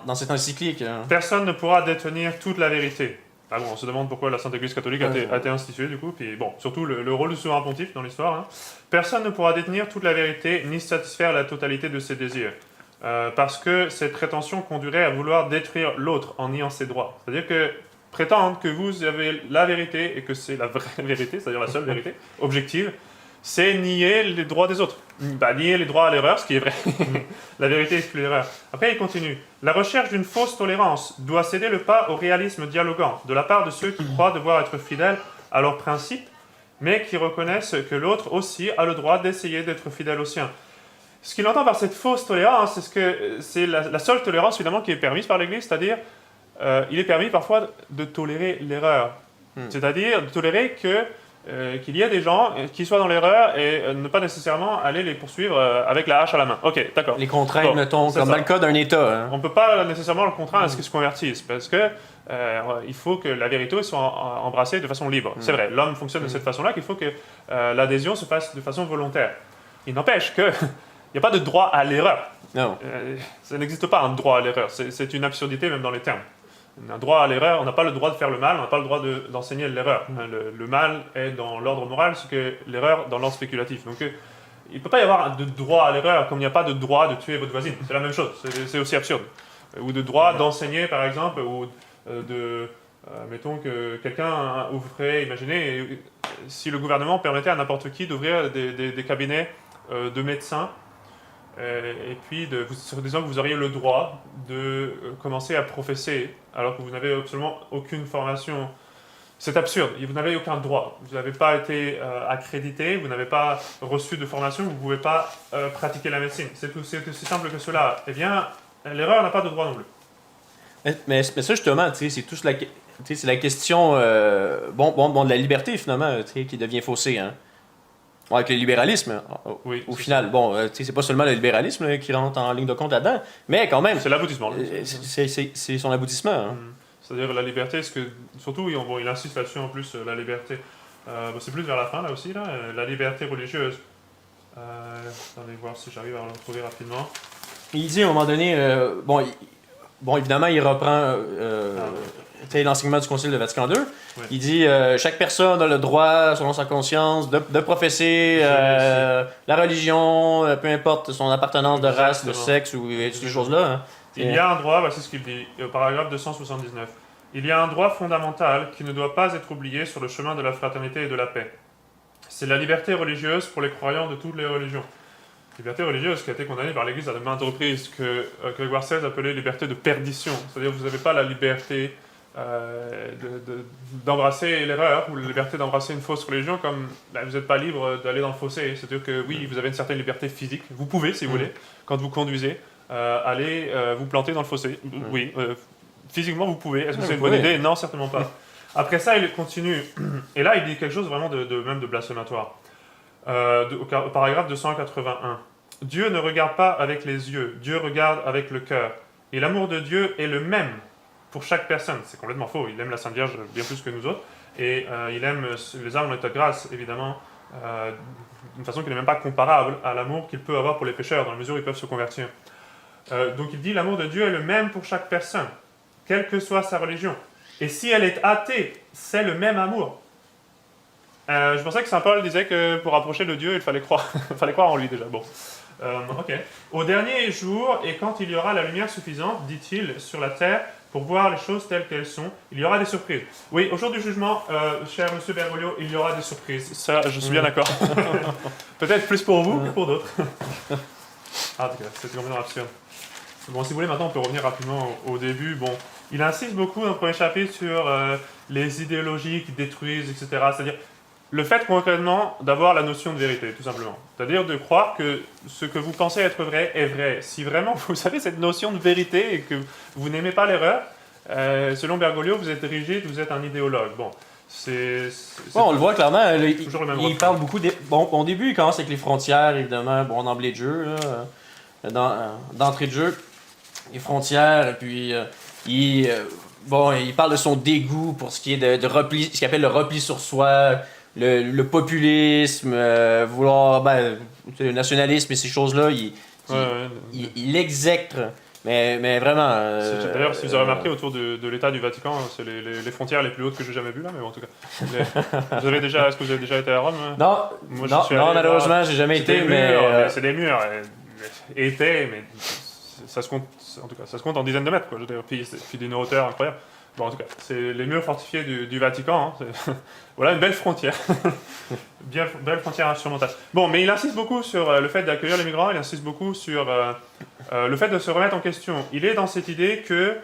dans cette encyclique. Personne ne pourra détenir toute la vérité. Ah bon, on se demande pourquoi la Sainte Église catholique a été instituée, du coup. Puis bon, surtout le rôle du souverain pontife dans l'histoire. Hein. Personne ne pourra détenir toute la vérité ni satisfaire la totalité de ses désirs. Parce que cette prétention conduirait à vouloir détruire l'autre en niant ses droits. C'est-à-dire que prétendre que vous avez la vérité et que c'est la vraie vérité, c'est-à-dire la seule vérité objective, c'est nier les droits des autres. Bah, nier les droits à l'erreur, ce qui est vrai. La vérité exclut l'erreur. Après, il continue. La recherche d'une fausse tolérance doit céder le pas au réalisme dialogant de la part de ceux qui croient devoir être fidèles à leurs principes, mais qui reconnaissent que l'autre aussi a le droit d'essayer d'être fidèle aux siens. Ce qu'il entend par cette fausse tolérance, c'est la seule tolérance finalement qui est permise par l'Église, c'est-à-dire il est permis parfois de tolérer l'erreur. C'est-à-dire de tolérer qu'il y ait des gens qui soient dans l'erreur et ne pas nécessairement aller les poursuivre avec la hache à la main. Ok, d'accord. Les contraindre, mettons, comme dans le cas d'un État. Hein. On ne peut pas nécessairement le contraindre à ce qu'ils se convertissent, parce que il faut que la vérité soit embrassée de façon libre. C'est vrai, l'homme fonctionne de cette façon-là, qu'il faut que l'adhésion se fasse de façon volontaire. Il n'empêche que il n'y a pas de droit à l'erreur. Non. Ça n'existe pas un droit à l'erreur. C'est une absurdité même dans les termes. Un droit à l'erreur, on n'a pas le droit de faire le mal, on n'a pas le droit d'enseigner l'erreur. Le mal est dans l'ordre moral, ce que l'erreur dans l'ordre spéculatif. Donc il ne peut pas y avoir de droit à l'erreur comme il n'y a pas de droit de tuer votre voisine. C'est la même chose, c'est aussi absurde. Ou de droit d'enseigner par exemple, ou mettons que quelqu'un ouvrait, imaginez, si le gouvernement permettait à n'importe qui d'ouvrir des cabinets de médecins, et puis disant que vous auriez le droit de commencer à professer alors que vous n'avez absolument aucune formation. C'est absurde, vous n'avez aucun droit. Vous n'avez pas été accrédité, vous n'avez pas reçu de formation, vous ne pouvez pas pratiquer la médecine. C'est aussi simple que cela. Eh bien, l'erreur n'a pas de droit non plus. Mais ça, justement, c'est la question de la liberté, finalement, qui devient faussée. Hein. Bon, avec le libéralisme, au final, c'est pas seulement le libéralisme qui rentre en ligne de compte là-dedans, mais quand même... C'est l'aboutissement. C'est son aboutissement. Hein. C'est-à-dire la liberté, surtout, il insiste là-dessus en plus, la liberté. C'est plus vers la fin, là aussi, la liberté religieuse. Attendez voir si j'arrive à le retrouver rapidement. Il dit à un moment donné, évidemment, il reprend l'enseignement du Concile de Vatican II. Oui. Il dit chaque personne a le droit, selon sa conscience, de professer la religion, peu importe son appartenance de race, de sexe ou ces choses-là. Hein. Il y a un droit, c'est ce qu'il dit, au paragraphe 279. Il y a un droit fondamental qui ne doit pas être oublié sur le chemin de la fraternité et de la paix. C'est la liberté religieuse pour les croyants de toutes les religions. Liberté religieuse qui a été condamnée par l'Église à de maintes reprises, que Grégoire XVI appelait liberté de perdition. C'est-à-dire que vous n'avez pas la liberté d'embrasser l'erreur ou la liberté d'embrasser une fausse religion comme vous n'êtes pas libre d'aller dans le fossé. C'est-à-dire que oui, vous avez une certaine liberté physique. Vous pouvez, si vous voulez, quand vous conduisez, aller vous planter dans le fossé. Oui, physiquement vous pouvez. Est-ce que c'est une bonne idée? Non, certainement pas. Après ça, il continue. Et là, il dit quelque chose vraiment même de blasphématoire. Au paragraphe 281. Dieu ne regarde pas avec les yeux, Dieu regarde avec le cœur. Et l'amour de Dieu est le même pour chaque personne. C'est complètement faux. Il aime la Sainte Vierge bien plus que nous autres. Et il aime les âmes en état de grâce, évidemment, d'une façon qui n'est même pas comparable à l'amour qu'il peut avoir pour les pécheurs, dans la mesure où ils peuvent se convertir. Donc il dit l'amour de Dieu est le même pour chaque personne, quelle que soit sa religion. Et si elle est athée, c'est le même amour. Je pensais que Saint Paul disait que pour approcher de Dieu, il fallait croire, en lui déjà. Bon. Ok. Au dernier jour, et quand il y aura la lumière suffisante, dit-il, sur la terre, pour voir les choses telles qu'elles sont, il y aura des surprises. Oui, au jour du jugement, cher monsieur Bergoglio, il y aura des surprises. Ça, je suis bien d'accord. Peut-être plus pour vous que pour d'autres. Ah, c'est complètement absurde. Bon, si vous voulez, maintenant, on peut revenir rapidement au début. Bon, il insiste beaucoup dans le premier chapitre sur les idéologies qui détruisent, etc. C'est-à-dire le fait concrètement d'avoir la notion de vérité, tout simplement. C'est-à-dire de croire que ce que vous pensez être vrai est vrai. Si vraiment vous avez cette notion de vérité et que vous n'aimez pas l'erreur, selon Bergoglio, vous êtes rigide, vous êtes un idéologue. Bon, on le voit clairement. Il parle beaucoup au début, il commence avec les frontières, évidemment, d'emblée de jeu, d'entrée de jeu, les frontières, et puis il parle de son dégoût pour ce qui est de repli, ce qu'il appelle le repli sur soi, le populisme, vouloir, le nationalisme et ces choses-là, il exècre. Mais vraiment. D'ailleurs, si vous avez remarqué, autour de l'État du Vatican, c'est les frontières les plus hautes que j'ai jamais vues là, mais bon, en tout cas. Est-ce que vous avez déjà été à Rome? Non, moi, non, malheureusement, j'ai jamais été, mais. C'est des murs, épais, mais ça se compte, en tout cas, ça se compte en dizaines de mètres, quoi. Je veux dire, puis d'une hauteur incroyable. Bon, en tout cas, c'est les murs fortifiés du Vatican. Hein, voilà une belle frontière. Belle frontière insurmontable. Bon, mais il insiste beaucoup sur le fait d'accueillir les migrants, il insiste beaucoup sur le fait de se remettre en question. Il est dans cette idée que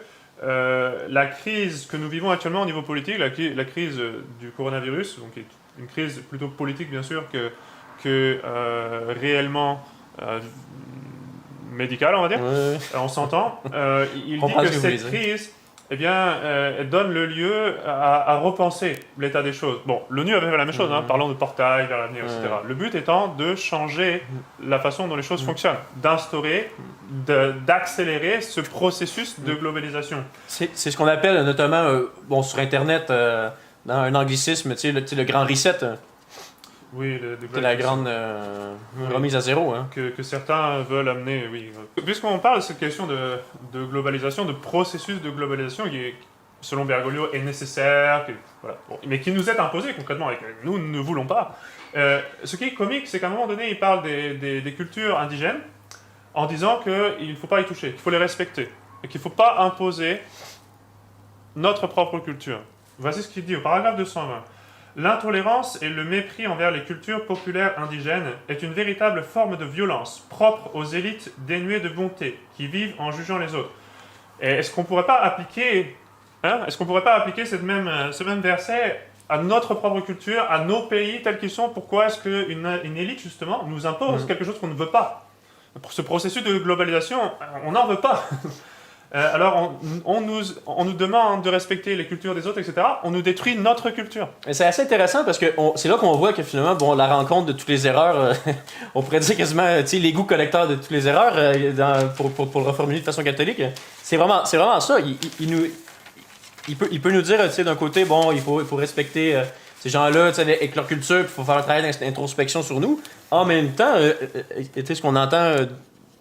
la crise que nous vivons actuellement au niveau politique, la crise du coronavirus, donc une crise plutôt politique bien sûr que réellement médicale, on va dire, on s'entend. Il dit que cette crise... eh bien, elle donne le lieu à repenser l'état des choses. Bon, l'ONU avait fait la même chose, hein, parlons de portail vers l'avenir, etc. Le but étant de changer la façon dont les choses fonctionnent, d'instaurer, d'accélérer ce processus de globalisation. C'est ce qu'on appelle notamment, bon, sur Internet, dans un anglicisme, tu sais, le grand reset. Oui, c'est la grande remise à zéro. Hein. Que certains veulent amener, oui. Puisqu'on parle de cette question de globalisation, de processus de globalisation qui, selon Bergoglio, est nécessaire, voilà, bon, mais qui nous est imposé concrètement et que nous ne voulons pas. Ce qui est comique, c'est qu'à un moment donné, il parle des cultures indigènes en disant qu'il ne faut pas y toucher, qu'il faut les respecter et qu'il ne faut pas imposer notre propre culture. Voici ce qu'il dit au paragraphe 220. L'intolérance et le mépris envers les cultures populaires indigènes est une véritable forme de violence, propre aux élites dénuées de bonté, qui vivent en jugeant les autres. Et est-ce qu'on ne pourrait pas appliquer, ce même verset à notre propre culture, à nos pays tels qu'ils sont? Pourquoi est-ce qu'une élite, justement, nous impose quelque chose qu'on ne veut pas? Pour ce processus de globalisation, on n'en veut pas. Alors, on nous demande de respecter les cultures des autres, etc. On nous détruit notre culture. Et c'est assez intéressant parce que c'est là qu'on voit que finalement, bon, la rencontre de toutes les erreurs, on pourrait dire quasiment, tu sais, l'égout collecteur de toutes les erreurs, pour le reformuler de façon catholique. C'est vraiment ça. Il peut nous dire, tu sais, d'un côté, bon, il faut respecter ces gens-là, tu sais, avec leur culture, il faut faire un travail d'introspection sur nous. En même temps, tu sais, ce qu'on entend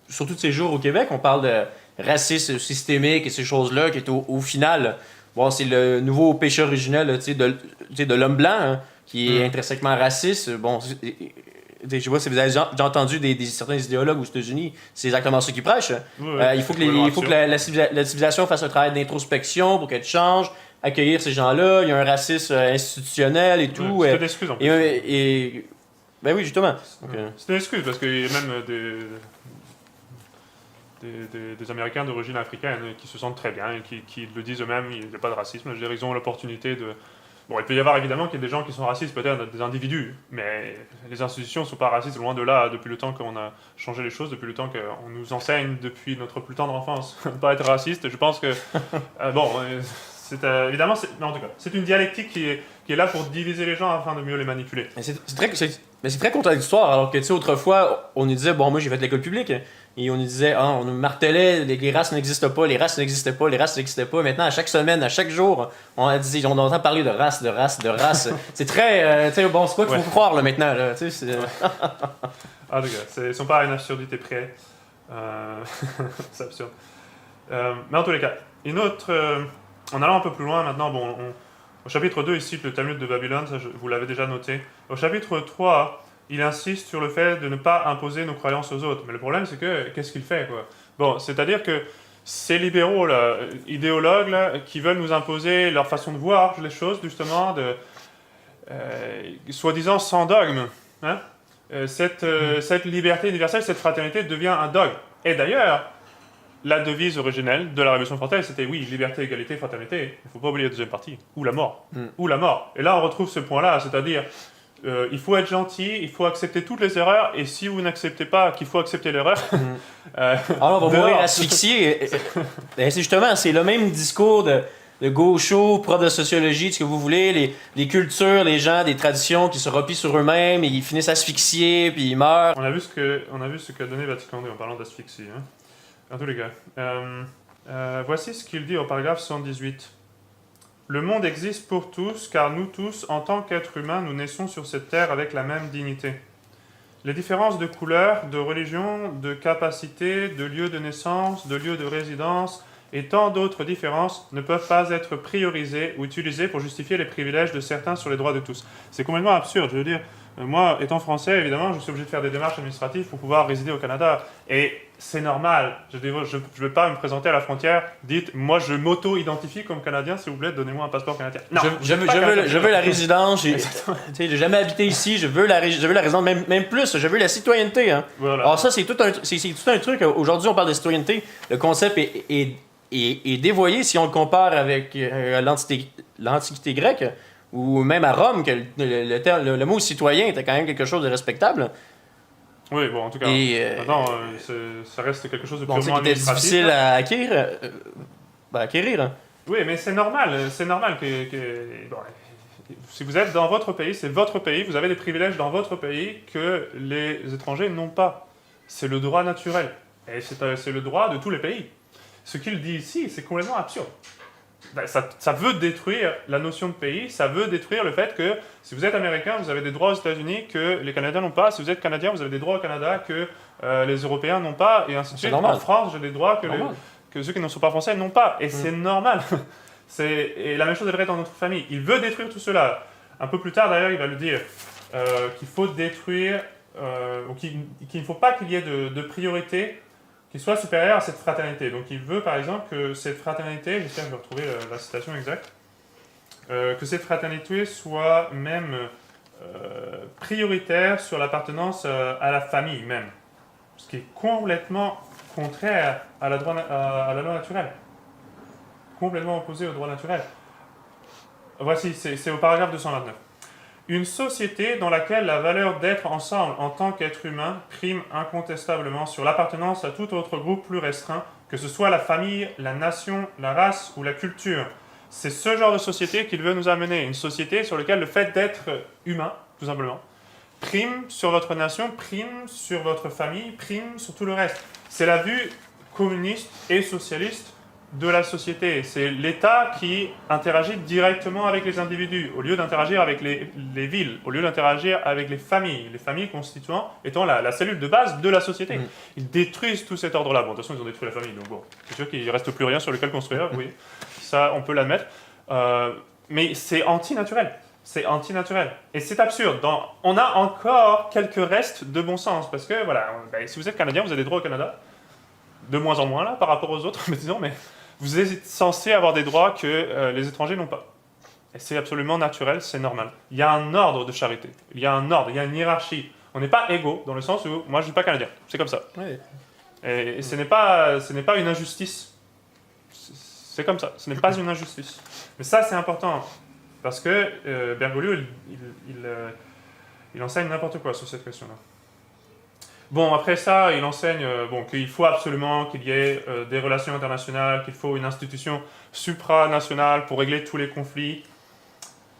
surtout de ces jours au Québec, on parle de racisme systémique et ces choses-là, qui est au final, bon, c'est le nouveau péché originel, tu sais, de l'homme blanc, hein, qui est intrinsèquement raciste. Bon, je sais pas si vous avez déjà entendu certains idéologues aux États-Unis, c'est exactement ça qu'ils prêchent. Il faut que la civilisation fasse un travail d'introspection pour qu'elle change, accueillir ces gens-là. Il y a un racisme institutionnel et tout. C'est une excuse en plus. Ben oui, justement. C'est une excuse parce qu'il y a même des Américains d'origine africaine qui se sentent très bien et qui le disent eux-mêmes, il n'y a pas de racisme. Je veux dire, ils ont l'opportunité de... Bon, il peut y avoir évidemment qu'il y a des gens qui sont racistes, peut-être des individus, mais les institutions ne sont pas racistes, loin de là, depuis le temps qu'on a changé les choses, depuis le temps qu'on nous enseigne, depuis notre plus tendre enfance, de ne pas être raciste. Je pense que... évidemment, mais en tout cas, c'est une dialectique qui est là pour diviser les gens afin de mieux les manipuler. Mais c'est très contradictoire, alors que, tu sais, autrefois, on nous disait, bon, moi j'ai fait de l'école publique, et on nous disait, on nous martelait, les races n'existent pas, les races n'existaient pas, les races n'existaient pas. Maintenant, à chaque semaine, à chaque jour, on entend parler de race. C'est très, tu sais, bon, c'est quoi qu'il faut croire, là, maintenant, là, tu sais, Ah, les gars, ils sont pas à une absurdité près. C'est absurde. Mais en tous les cas, une autre... en allant un peu plus loin maintenant, bon, au chapitre 2, il cite le Talmud de Babylone, ça vous l'avez déjà noté. Au chapitre 3, il insiste sur le fait de ne pas imposer nos croyances aux autres. Mais le problème, c'est que, qu'est-ce qu'il fait, quoi? Bon, c'est-à-dire que ces libéraux, là, idéologues, là, qui veulent nous imposer leur façon de voir les choses, justement, soi-disant sans dogme, hein? Cette liberté universelle, cette fraternité devient un dogme. Et d'ailleurs, la devise originelle de la Révolution française, c'était oui, liberté, égalité, fraternité. Il ne faut pas oublier la deuxième partie, ou la mort. Ou la mort. Et là, on retrouve ce point-là, c'est-à-dire, il faut être gentil, il faut accepter toutes les erreurs, et si vous n'acceptez pas qu'il faut accepter l'erreur... alors, on va mourir asphyxié. C'est justement, c'est le même discours de gaucho, prof de sociologie, de ce que vous voulez, les cultures, les gens, des traditions qui se replient sur eux-mêmes, et ils finissent asphyxiés, puis ils meurent. On a vu ce qu'a donné Vatican II en parlant d'asphyxie, hein. En tous les cas, voici ce qu'il dit au paragraphe 118. Le monde existe pour tous, car nous tous, en tant qu'êtres humains, nous naissons sur cette terre avec la même dignité. Les différences de couleur, de religion, de capacité, de lieu de naissance, de lieu de résidence et tant d'autres différences ne peuvent pas être priorisées ou utilisées pour justifier les privilèges de certains sur les droits de tous. C'est complètement absurde. Je veux dire, moi, étant français, évidemment, je suis obligé de faire des démarches administratives pour pouvoir résider au Canada. Et c'est normal. Je ne vais pas me présenter à la frontière, dites, moi, je m'auto-identifie comme Canadien, s'il vous plaît, donnez-moi un passeport canadien. Non, je veux la résidence. J'ai jamais habité ici. Je veux la résidence, même plus. Je veux la citoyenneté. Hein. Voilà. Alors ça, c'est tout un truc. Aujourd'hui, on parle de citoyenneté. Le concept est dévoyé si on le compare avec l'Antiquité grecque ou même à Rome, que le mot citoyen était quand même quelque chose de respectable. Oui, bon, en tout cas, maintenant, ça reste quelque chose de purement administratif. C'était difficile à acquérir. Oui, mais c'est normal bon, si vous êtes dans votre pays, c'est votre pays, vous avez des privilèges dans votre pays que les étrangers n'ont pas. C'est le droit naturel. Et c'est le droit de tous les pays. Ce qu'il dit ici, c'est complètement absurde. Ça veut détruire la notion de pays, ça veut détruire le fait que si vous êtes américain, vous avez des droits aux États-Unis que les Canadiens n'ont pas. Si vous êtes Canadien, vous avez des droits au Canada que les Européens n'ont pas, et ainsi de suite. En France, j'ai des droits que ceux qui ne sont pas français n'ont pas. Et c'est normal. Et la même chose est vraie dans notre famille. Il veut détruire tout cela. Un peu plus tard, d'ailleurs, il va le dire, qu'il faut détruire, ou qu'il ne faut pas qu'il y ait de priorité qui soit supérieure à cette fraternité. Donc il veut par exemple que cette fraternité, j'espère que je vais retrouver la citation exacte, que cette fraternité soit même prioritaire sur l'appartenance à la famille même. Ce qui est complètement contraire à la loi naturelle. Complètement opposé au droit naturel. Voici, c'est au paragraphe 229. Une société dans laquelle la valeur d'être ensemble en tant qu'être humain prime incontestablement sur l'appartenance à tout autre groupe plus restreint, que ce soit la famille, la nation, la race ou la culture. C'est ce genre de société qu'il veut nous amener. Une société sur laquelle le fait d'être humain, tout simplement, prime sur votre nation, prime sur votre famille, prime sur tout le reste. C'est la vue communiste et socialiste de la société. C'est l'État qui interagit directement avec les individus, au lieu d'interagir avec les villes, au lieu d'interagir avec les familles constituant étant la cellule de base de la société. Ils détruisent tout cet ordre-là. Bon, de toute façon, ils ont détruit la famille, donc bon, c'est sûr qu'il ne reste plus rien sur lequel construire, oui, ça, on peut l'admettre. Mais c'est antinaturel. C'est antinaturel. Et c'est absurde. On a encore quelques restes de bon sens, parce que, voilà, si vous êtes Canadien, vous avez des droits au Canada, de moins en moins, là, par rapport aux autres, mais disons, mais vous êtes censé avoir des droits que les étrangers n'ont pas. Et c'est absolument naturel, c'est normal. Il y a un ordre de charité, il y a un ordre, il y a une hiérarchie. On n'est pas égaux, dans le sens où, moi je ne suis pas Canadien, c'est comme ça. Oui. Et ce n'est pas une injustice. C'est comme ça, ce n'est pas une injustice. Mais ça, c'est important, parce que Bergoglio, il enseigne n'importe quoi sur cette question-là. Bon, après ça, il enseigne qu'il faut absolument qu'il y ait des relations internationales, qu'il faut une institution supranationale pour régler tous les conflits.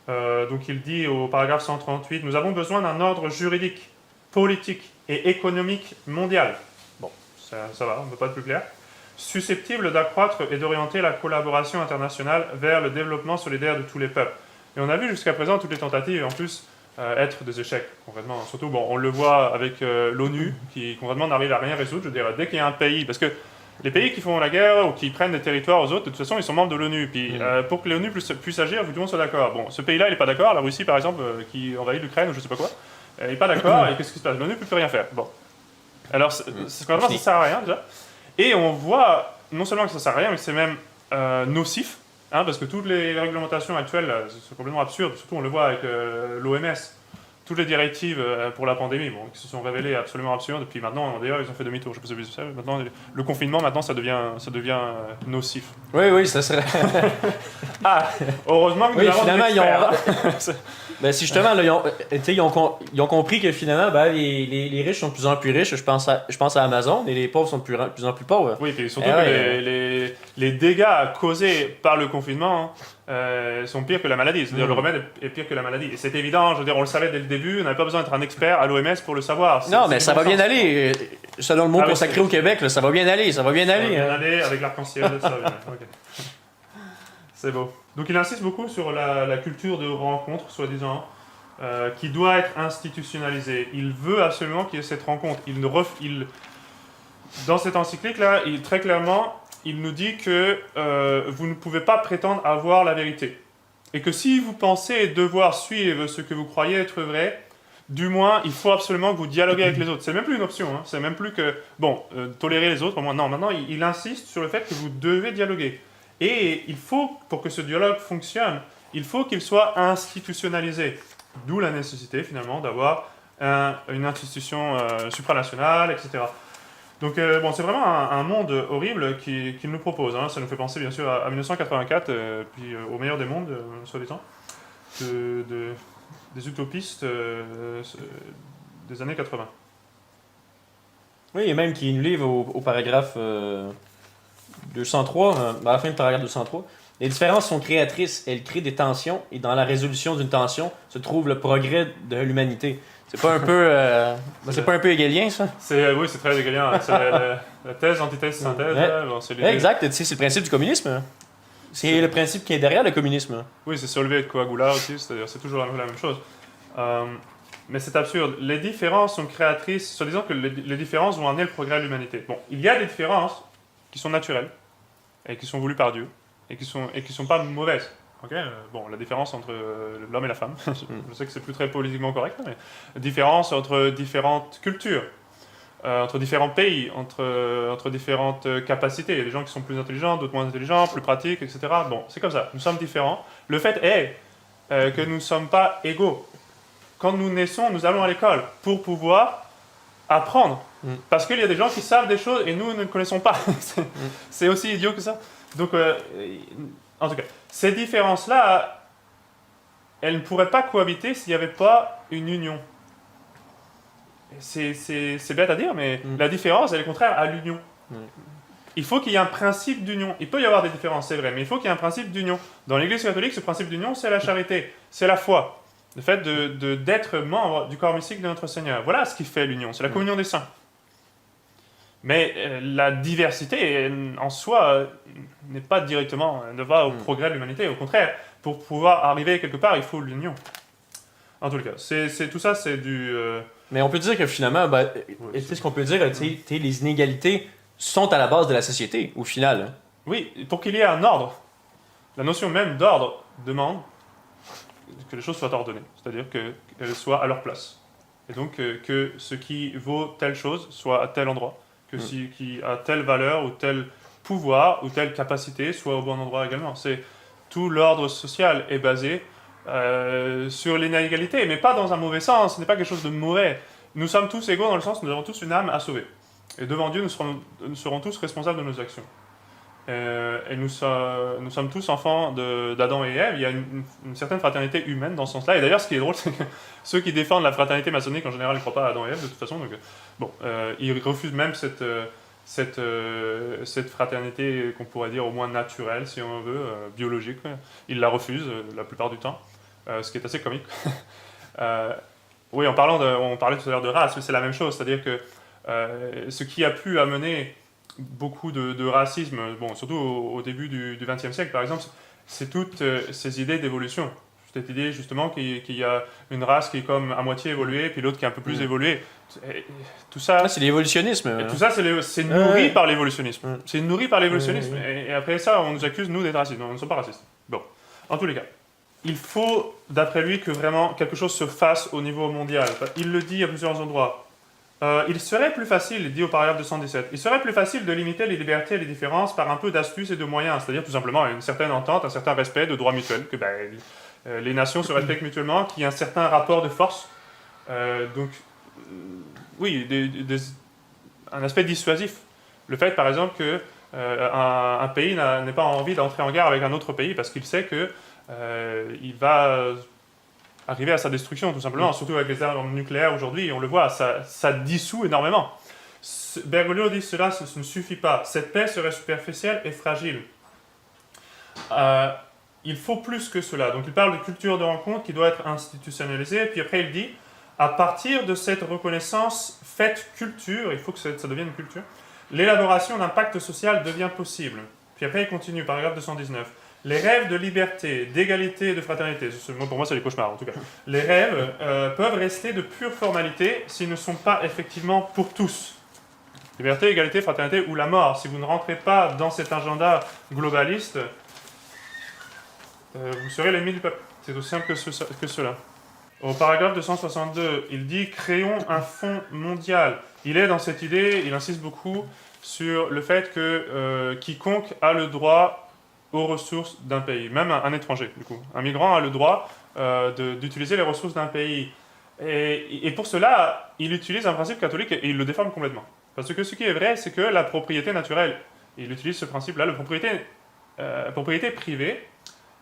Donc il dit au paragraphe 138, « Nous avons besoin d'un ordre juridique, politique et économique mondial. » Bon, ça va, on ne peut pas être plus clair. « Susceptible d'accroître et d'orienter la collaboration internationale vers le développement solidaire de tous les peuples. » Et on a vu jusqu'à présent toutes les tentatives, en plus, être des échecs, concrètement. Surtout, on le voit avec l'ONU, qui concrètement n'arrive à rien résoudre. Je dirais, dès qu'il y a un pays, parce que les pays qui font la guerre ou qui prennent des territoires aux autres, de toute façon, ils sont membres de l'ONU. Puis pour que l'ONU puisse agir, il faut que tout le monde soit d'accord. Bon, ce pays-là, il n'est pas d'accord. La Russie, par exemple, qui envahit l'Ukraine ou je sais pas quoi, il n'est pas d'accord. Et qu'est-ce qui se passe? L'ONU ne peut plus rien faire. Bon. Alors, concrètement, ça ne sert à rien, déjà. Et on voit, non seulement que ça ne sert à rien, mais que c'est même nocif. Parce que toutes les réglementations actuelles, c'est complètement absurde. Surtout, on le voit avec l'OMS. Toutes les directives pour la pandémie, qui se sont révélées absolument absurdes. Puis maintenant, d'ailleurs, ils ont fait demi-tour. Je ne sais pas si vous savez. Maintenant, le confinement, maintenant, ça devient nocif. Oui, ça serait... Heureusement que nous avons finalement, des experts. Ben, si justement, là, ils ont compris que finalement, les riches sont de plus en plus riches. Je pense à Amazon, et les pauvres sont de plus en plus pauvres. Oui, et surtout que les dégâts causés par le confinement sont pires que la maladie. C'est-à-dire le remède est pire que la maladie. Et c'est évident, je veux dire, on le savait dès le début, on n'avait pas besoin d'être un expert à l'OMS pour le savoir. Non, mais ça va bien aller. Selon le mot consacré au Québec, là, ça va bien aller. Ça va bien aller. Ça va bien aller avec l'arc-en-ciel, ça va bien. Okay. C'est beau. Donc il insiste beaucoup sur la culture de rencontre, soi-disant. qui doit être institutionnalisé. Il veut absolument qu'il y ait cette rencontre. Dans cette encyclique-là, très clairement, il nous dit que vous ne pouvez pas prétendre avoir la vérité. Et que si vous pensez devoir suivre ce que vous croyez être vrai, du moins, il faut absolument que vous dialoguez avec les autres. C'est même plus une option, hein. C'est même plus que, tolérer les autres. Non, maintenant, il insiste sur le fait que vous devez dialoguer. Et il faut, pour que ce dialogue fonctionne, il faut qu'il soit institutionnalisé. D'où la nécessité, finalement, d'avoir une institution supranationale, etc. Donc, c'est vraiment un monde horrible qu'il nous propose. Hein. Ça nous fait penser, bien sûr, à 1984, puis au meilleur des mondes, soi-disant, des utopistes des années 80. Oui, et même qui nous livre au paragraphe 203, à la fin du paragraphe 203. Les différences sont créatrices, elles créent des tensions, et dans la résolution d'une tension se trouve le progrès de l'humanité. C'est pas un peu, c'est pas un peu hegelien, ça? Oui, c'est très hegelien. C'est la thèse, antithèse, synthèse. Ouais. Exact, tu sais, c'est le principe du communisme. C'est le principe qui est derrière le communisme. Oui, c'est Solvay et de Coagula aussi, c'est-à-dire c'est toujours la même chose. Mais c'est absurde. Les différences sont créatrices, soi-disant que les différences vont amener le progrès de l'humanité. Bon, il y a des différences qui sont naturelles et qui sont voulues par Dieu et qui sont pas mauvaises. Okay, la différence entre l'homme et la femme, je sais que c'est plus très politiquement correct, mais différence entre différentes cultures, entre différents pays, entre différentes capacités. Il y a des gens qui sont plus intelligents, d'autres moins intelligents, plus pratiques, etc. Bon, c'est comme ça, nous sommes différents. Le fait est que nous ne sommes pas égaux. Quand nous naissons, nous allons à l'école pour pouvoir apprendre. Parce qu'il y a des gens qui savent des choses et nous ne connaissons pas. C'est aussi idiot que ça. Donc, en tout cas, ces différences-là, elles ne pourraient pas cohabiter s'il n'y avait pas une union. C'est bête à dire, mais la différence, elle est contraire à l'union. Il faut qu'il y ait un principe d'union. Il peut y avoir des différences, c'est vrai, mais il faut qu'il y ait un principe d'union. Dans l'Église catholique, ce principe d'union, c'est la charité, c'est la foi. Le fait d'être membre du corps mystique de notre Seigneur. Voilà ce qui fait l'union, c'est la communion des saints. Mais la diversité, en soi, n'est pas directement, ne va au progrès de l'humanité. Au contraire, pour pouvoir arriver quelque part, il faut l'union. En tout cas, tout ça, c'est du... Mais on peut dire que finalement, tu sais ce qu'on peut dire, les inégalités sont à la base de la société, au final. Oui, pour qu'il y ait un ordre, la notion même d'ordre demande que les choses soient ordonnées, c'est-à-dire qu'elles soient à leur place. Et donc que ce qui vaut telle chose soit à tel endroit, que ce qui a telle valeur ou tel pouvoir ou telle capacité soit au bon endroit également. Tout l'ordre social est basé sur l'inégalité, mais pas dans un mauvais sens, ce n'est pas quelque chose de mauvais. Nous sommes tous égaux dans le sens où nous avons tous une âme à sauver. Et devant Dieu, nous serons tous responsables de nos actions. Et nous sommes tous enfants d'Adam et Ève. Il y a une certaine fraternité humaine dans ce sens-là. Et d'ailleurs, ce qui est drôle, c'est que ceux qui défendent la fraternité maçonnique, en général, ne croient pas à Adam et Ève, de toute façon. Donc, ils refusent même cette fraternité qu'on pourrait dire au moins naturelle, si on veut, biologique. Ils la refusent la plupart du temps, ce qui est assez comique. Oui, on parlait tout à l'heure de race, mais c'est la même chose. C'est-à-dire que ce qui a pu amener beaucoup de racisme, surtout au début du XXe siècle par exemple, c'est toutes ces idées d'évolution. Cette idée justement qu'il y a une race qui est comme à moitié évoluée, puis l'autre qui est un peu plus évoluée. Et tout ça, c'est l'évolutionnisme. Et tout ça, c'est nourri par l'évolutionnisme. C'est nourri par l'évolutionnisme. Et après ça, on nous accuse, nous, d'être racistes. Non, nous ne sommes pas racistes. Bon, en tous les cas, il faut, d'après lui, que vraiment quelque chose se fasse au niveau mondial. Il le dit à plusieurs endroits. Il serait plus facile, il dit au paragraphe 217, il serait plus facile de limiter les libertés et les différences par un peu d'astuce et de moyens, c'est-à-dire tout simplement une certaine entente, un certain respect de droits mutuels, que les nations se respectent mutuellement, qu'il y ait un certain rapport de force. Oui, un aspect dissuasif. Le fait, par exemple, qu'un pays n'ait pas envie d'entrer en guerre avec un autre pays parce qu'il sait qu'il va arriver à sa destruction, tout simplement, surtout avec les armes nucléaires aujourd'hui, on le voit, ça dissout énormément. Bergoglio dit cela, ce ne suffit pas. Cette paix serait superficielle et fragile. Il faut plus que cela. Donc il parle de culture de rencontre qui doit être institutionnalisée, puis après il dit, à partir de cette reconnaissance faite culture, il faut que ça devienne une culture, l'élaboration d'un pacte social devient possible. Puis après il continue, paragraphe 219. Les rêves de liberté, d'égalité et de fraternité, pour moi c'est des cauchemars en tout cas, les rêves peuvent rester de pure formalité s'ils ne sont pas effectivement pour tous. Liberté, égalité, fraternité ou la mort. Si vous ne rentrez pas dans cet agenda globaliste, vous serez l'ennemi du peuple. C'est aussi simple que cela. Au paragraphe 262, il dit « Créons un fonds mondial ». Il est dans cette idée, il insiste beaucoup sur le fait que quiconque a le droit aux ressources d'un pays, même un étranger, du coup. Un migrant a le droit d'utiliser les ressources d'un pays. Et pour cela, il utilise un principe catholique et il le déforme complètement. Parce que ce qui est vrai, c'est que la propriété naturelle, il utilise ce principe-là, la propriété privée,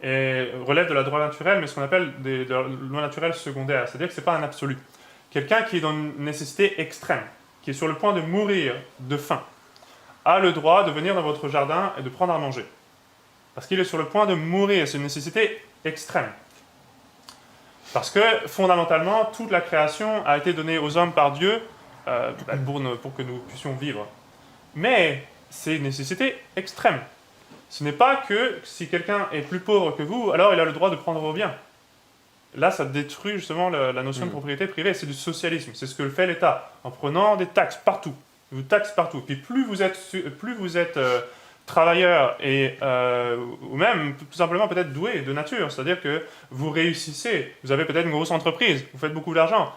relève de la loi naturelle, mais ce qu'on appelle des lois naturelles secondaires, c'est-à-dire que ce n'est pas un absolu. Quelqu'un qui est dans une nécessité extrême, qui est sur le point de mourir de faim, a le droit de venir dans votre jardin et de prendre à manger. Parce qu'il est sur le point de mourir, c'est une nécessité extrême. Parce que, fondamentalement, toute la création a été donnée aux hommes par Dieu pour que nous puissions vivre. Mais c'est une nécessité extrême. Ce n'est pas que si quelqu'un est plus pauvre que vous, alors il a le droit de prendre vos biens. Là, ça détruit justement la notion de propriété privée. C'est du socialisme. C'est ce que fait l'État, en prenant des taxes partout. Il vous taxe partout. Puis plus vous êtes travailleur ou même tout simplement peut-être doué de nature, c'est-à-dire que vous réussissez, vous avez peut-être une grosse entreprise, vous faites beaucoup d'argent,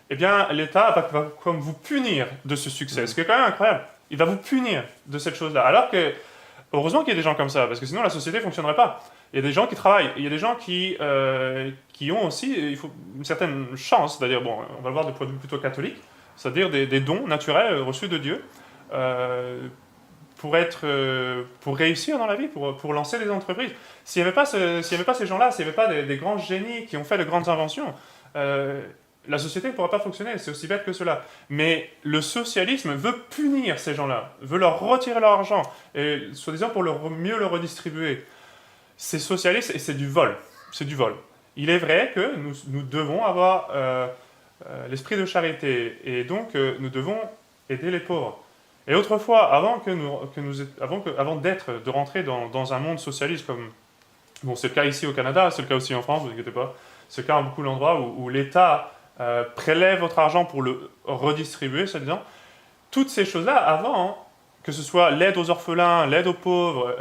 eh bien l'État va comme vous punir de ce succès. Ce qui est quand même incroyable. Il va vous punir de cette chose-là. Alors que, heureusement qu'il y a des gens comme ça, parce que sinon la société ne fonctionnerait pas. Il y a des gens qui travaillent, il y a des gens qui ont aussi une certaine chance, c'est-à-dire, bon, on va le voir de point de vue plutôt catholique, c'est-à-dire des dons naturels reçus de Dieu, pour réussir dans la vie, pour lancer des entreprises. S'il n'y avait pas ces gens-là, s'il n'y avait pas des grands génies qui ont fait de grandes inventions, la société ne pourra pas fonctionner, c'est aussi bête que cela. Mais le socialisme veut punir ces gens-là, veut leur retirer leur argent, et soi-disant pour mieux le redistribuer. C'est socialiste et c'est du vol. C'est du vol. Il est vrai que nous devons avoir l'esprit de charité, et donc nous devons aider les pauvres. Et autrefois, avant de rentrer dans un monde socialiste, comme bon, c'est le cas ici au Canada, c'est le cas aussi en France, vous inquiétez pas, c'est le cas en beaucoup d'endroits où l'État prélève votre argent pour le redistribuer, soi-disant. Toutes ces choses-là, avant, que ce soit l'aide aux orphelins, l'aide aux pauvres,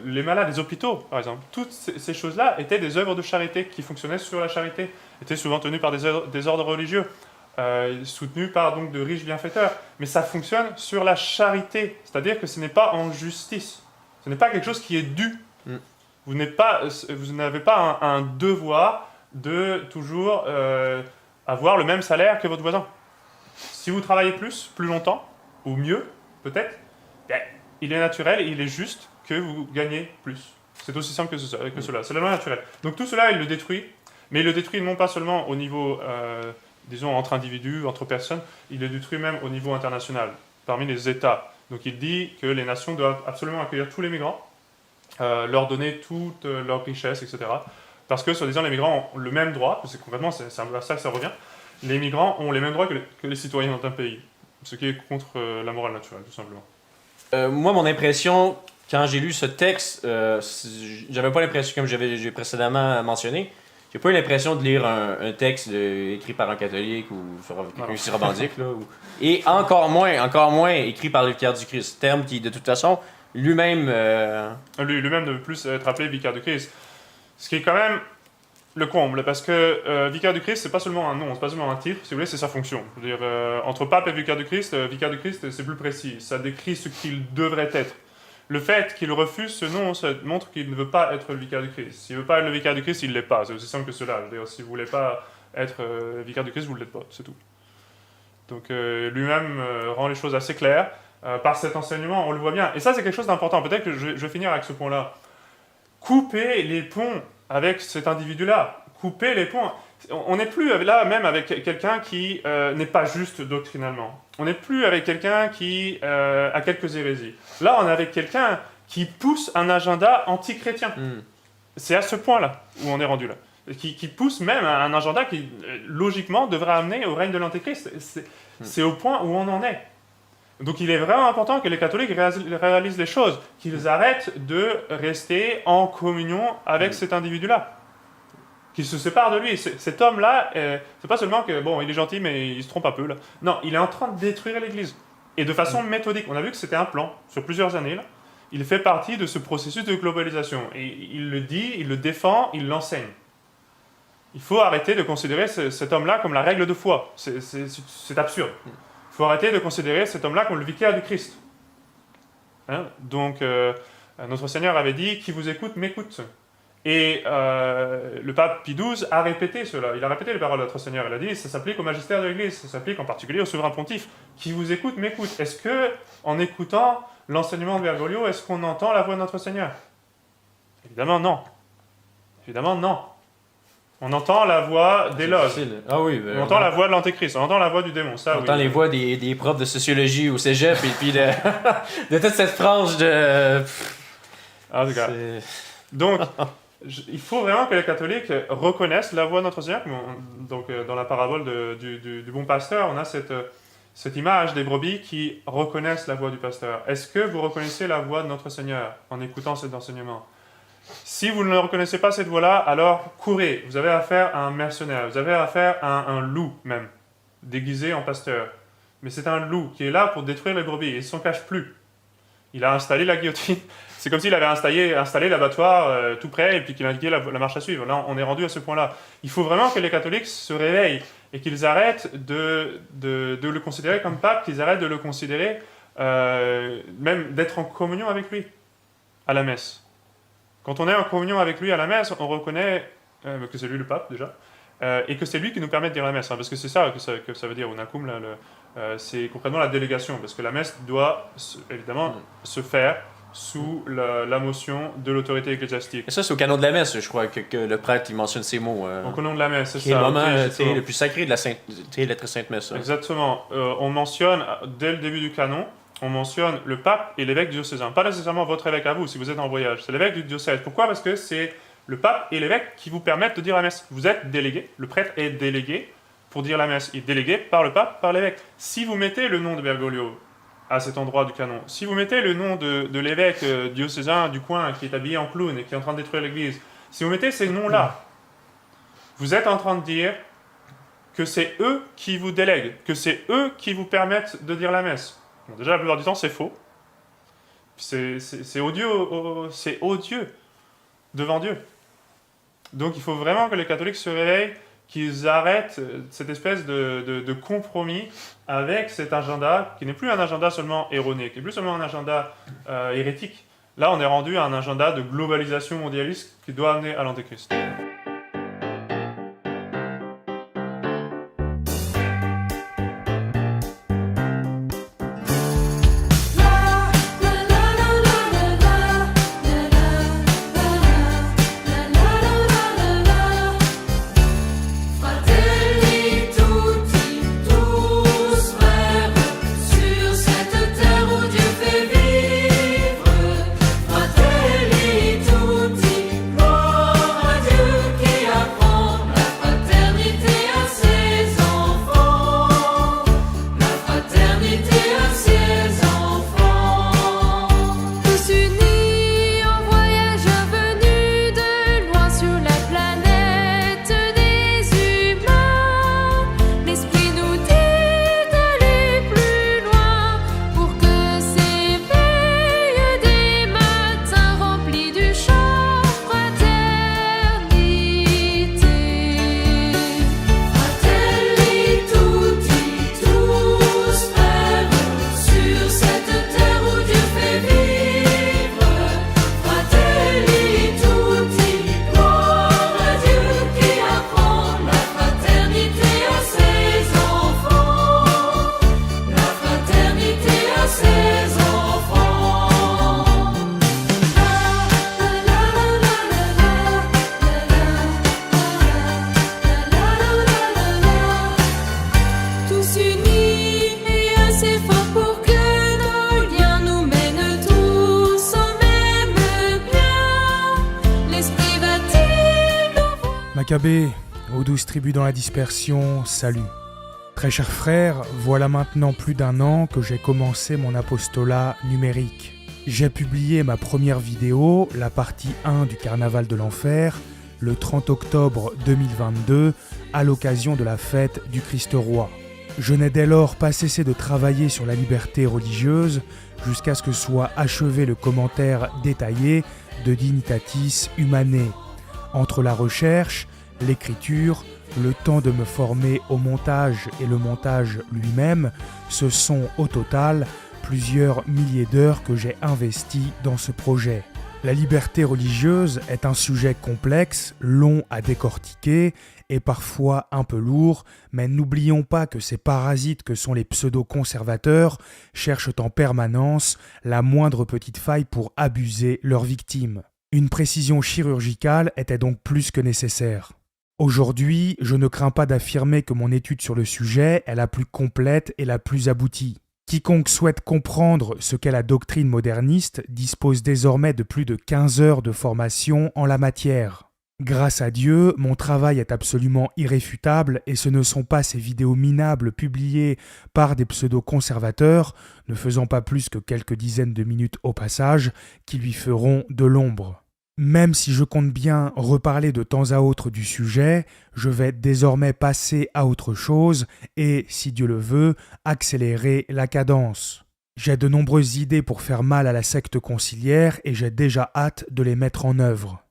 les malades, les hôpitaux, par exemple, toutes ces choses-là étaient des œuvres de charité qui fonctionnaient sur la charité, étaient souvent tenues par des ordres religieux, soutenus par donc de riches bienfaiteurs. Mais ça fonctionne sur la charité, c'est-à-dire que ce n'est pas en justice, ce n'est pas quelque chose qui est dû. Vous n'avez pas un devoir de toujours avoir le même salaire que votre voisin. Si vous travaillez plus longtemps, ou mieux, peut-être, il est naturel et il est juste que vous gagnez plus. C'est aussi simple que cela. C'est la loi naturelle. Donc tout cela, il le détruit, mais il le détruit non pas seulement au niveau, disons, entre individus, entre personnes, il le détruit même au niveau international, parmi les États. Donc il dit que les nations doivent absolument accueillir tous les migrants, leur donner toute leur richesse, etc. Parce que, soi-disant, les migrants ont le même droit, parce que concrètement, c'est à ça que ça revient, les migrants ont les mêmes droits que les citoyens d'un pays, ce qui est contre la morale naturelle, tout simplement. Moi, mon impression, quand j'ai lu ce texte, j'avais pas l'impression, comme j'ai précédemment mentionné, j'ai pas eu l'impression de lire un texte écrit par un catholique ou quelqu'un qui se revendique, et encore moins écrit par le vicaire du Christ, terme qui, de toute façon, lui-même ne veut plus être appelé vicaire du Christ. Ce qui est quand même le comble, parce que vicaire du Christ, c'est pas seulement un nom, c'est pas seulement un titre, si vous voulez, c'est sa fonction. Je veux dire, entre pape et vicaire du Christ, c'est plus précis, ça décrit ce qu'il devrait être. Le fait qu'il refuse ce nom, ça montre qu'il ne veut pas être le vicaire du Christ. S'il ne veut pas être le vicaire du Christ, il ne l'est pas, c'est aussi simple que cela. Je veux dire, si vous ne voulez pas être vicaire du Christ, vous ne l'êtes pas, c'est tout. Donc lui-même rend les choses assez claires. Par cet enseignement, on le voit bien. Et ça, c'est quelque chose d'important. Peut-être que je vais finir avec ce point-là. Couper les ponts avec cet individu-là. Couper les ponts. On n'est plus là même avec quelqu'un qui n'est pas juste doctrinalement. On n'est plus avec quelqu'un qui a quelques hérésies. Là, on est avec quelqu'un qui pousse un agenda anti-chrétien. C'est à ce point-là où on est rendu là. Qui pousse même un agenda qui, logiquement, devrait amener au règne de l'Antéchrist. C'est au point où on en est. Donc il est vraiment important que les catholiques réalisent les choses, qu'ils arrêtent de rester en communion avec cet individu-là, qu'ils se séparent de lui. Cet homme-là, c'est pas seulement que, bon, il est gentil, mais il se trompe un peu, là. Non, il est en train de détruire l'Église. Et de façon méthodique. On a vu que c'était un plan, sur plusieurs années, là. Il fait partie de ce processus de globalisation. Et il le dit, il le défend, il l'enseigne. Il faut arrêter de considérer cet homme-là comme la règle de foi. C'est absurde. Il faut arrêter de considérer cet homme-là comme le vicaire du Christ. Hein? Donc, notre Seigneur avait dit « Qui vous écoute, m'écoute ». Et le pape Pie XII a répété cela. Il a répété les paroles de notre Seigneur. Il a dit « Ça s'applique au magistère de l'Église, ça s'applique en particulier au souverain pontife. Qui vous écoute, m'écoute ». Est-ce que, en écoutant l'enseignement de Bergoglio, est-ce qu'on entend la voix de notre Seigneur? Évidemment non. Évidemment non. On entend la voix des loges. Ah oui, on entend la voix de l'antéchrist, on entend la voix du démon. Ça, on entend les voix des profs de sociologie au cégep et puis de toute cette frange de... En tout cas. Donc, il faut vraiment que les catholiques reconnaissent la voix de notre Seigneur. Donc, dans la parabole du bon pasteur, on a cette image des brebis qui reconnaissent la voix du pasteur. Est-ce que vous reconnaissez la voix de notre Seigneur en écoutant cet enseignement? Si vous ne reconnaissez pas cette voix-là, alors courez. Vous avez affaire à un mercenaire, vous avez affaire à un loup même, déguisé en pasteur. Mais c'est un loup qui est là pour détruire les brebis, il ne s'en cache plus. Il a installé la guillotine. C'est comme s'il avait installé l'abattoir tout près et puis qu'il indiquait la marche à suivre. Là, on est rendu à ce point-là. Il faut vraiment que les catholiques se réveillent et qu'ils arrêtent de le considérer comme pape, qu'ils arrêtent de le considérer, même d'être en communion avec lui à la messe. Quand on est en communion avec lui à la messe, on reconnaît que c'est lui le pape déjà, et que c'est lui qui nous permet de dire la messe, hein, parce que c'est ça que ça veut dire, unacum, là, c'est concrètement la délégation, parce que la messe doit évidemment se faire sous la motion de l'autorité ecclésiastique. Et ça, c'est au canon de la messe, je crois, que le prêtre il mentionne ces mots. Au canon de la messe, c'est ça. C'est le moment le plus sacré de la lettre Sainte Messe. Exactement. On mentionne, dès le début du canon, on mentionne le pape et l'évêque diocésain. Pas nécessairement votre évêque à vous, si vous êtes en voyage. C'est l'évêque du diocèse. Pourquoi? Parce que c'est le pape et l'évêque qui vous permettent de dire la messe. Vous êtes délégué, le prêtre est délégué pour dire la messe. Il est délégué par le pape, par l'évêque. Si vous mettez le nom de Bergoglio à cet endroit du canon, si vous mettez le nom de l'évêque diocésain du coin qui est habillé en clown et qui est en train de détruire l'église, si vous mettez ces noms-là, vous êtes en train de dire que c'est eux qui vous délèguent, que c'est eux qui vous permettent de dire la messe. Bon, déjà, la plupart du temps, c'est faux. C'est odieux devant Dieu. Donc, il faut vraiment que les catholiques se réveillent, qu'ils arrêtent cette espèce de compromis avec cet agenda, qui n'est plus un agenda seulement erroné, qui n'est plus seulement un agenda hérétique. Là, on est rendu à un agenda de globalisation mondialiste qui doit amener à l'Antéchrist. Maccabée, aux 12 tribus dans la dispersion, salut. Très chers frères, voilà maintenant plus d'1 an que j'ai commencé mon apostolat numérique. J'ai publié ma première vidéo, la partie 1 du Carnaval de l'Enfer, le 30 octobre 2022, à l'occasion de la fête du Christ Roi. Je n'ai dès lors pas cessé de travailler sur la liberté religieuse jusqu'à ce que soit achevé le commentaire détaillé de Dignitatis Humanae. Entre la recherche, l'écriture, le temps de me former au montage et le montage lui-même, ce sont au total plusieurs milliers d'heures que j'ai investies dans ce projet. La liberté religieuse est un sujet complexe, long à décortiquer et parfois un peu lourd, mais n'oublions pas que ces parasites que sont les pseudo-conservateurs cherchent en permanence la moindre petite faille pour abuser leurs victimes. Une précision chirurgicale était donc plus que nécessaire. Aujourd'hui, je ne crains pas d'affirmer que mon étude sur le sujet est la plus complète et la plus aboutie. Quiconque souhaite comprendre ce qu'est la doctrine moderniste dispose désormais de plus de 15 heures de formation en la matière. Grâce à Dieu, mon travail est absolument irréfutable et ce ne sont pas ces vidéos minables publiées par des pseudo-conservateurs, ne faisant pas plus que quelques dizaines de minutes au passage, qui lui feront de l'ombre. Même si je compte bien reparler de temps à autre du sujet, je vais désormais passer à autre chose et, si Dieu le veut, accélérer la cadence. J'ai de nombreuses idées pour faire mal à la secte conciliaire et j'ai déjà hâte de les mettre en œuvre.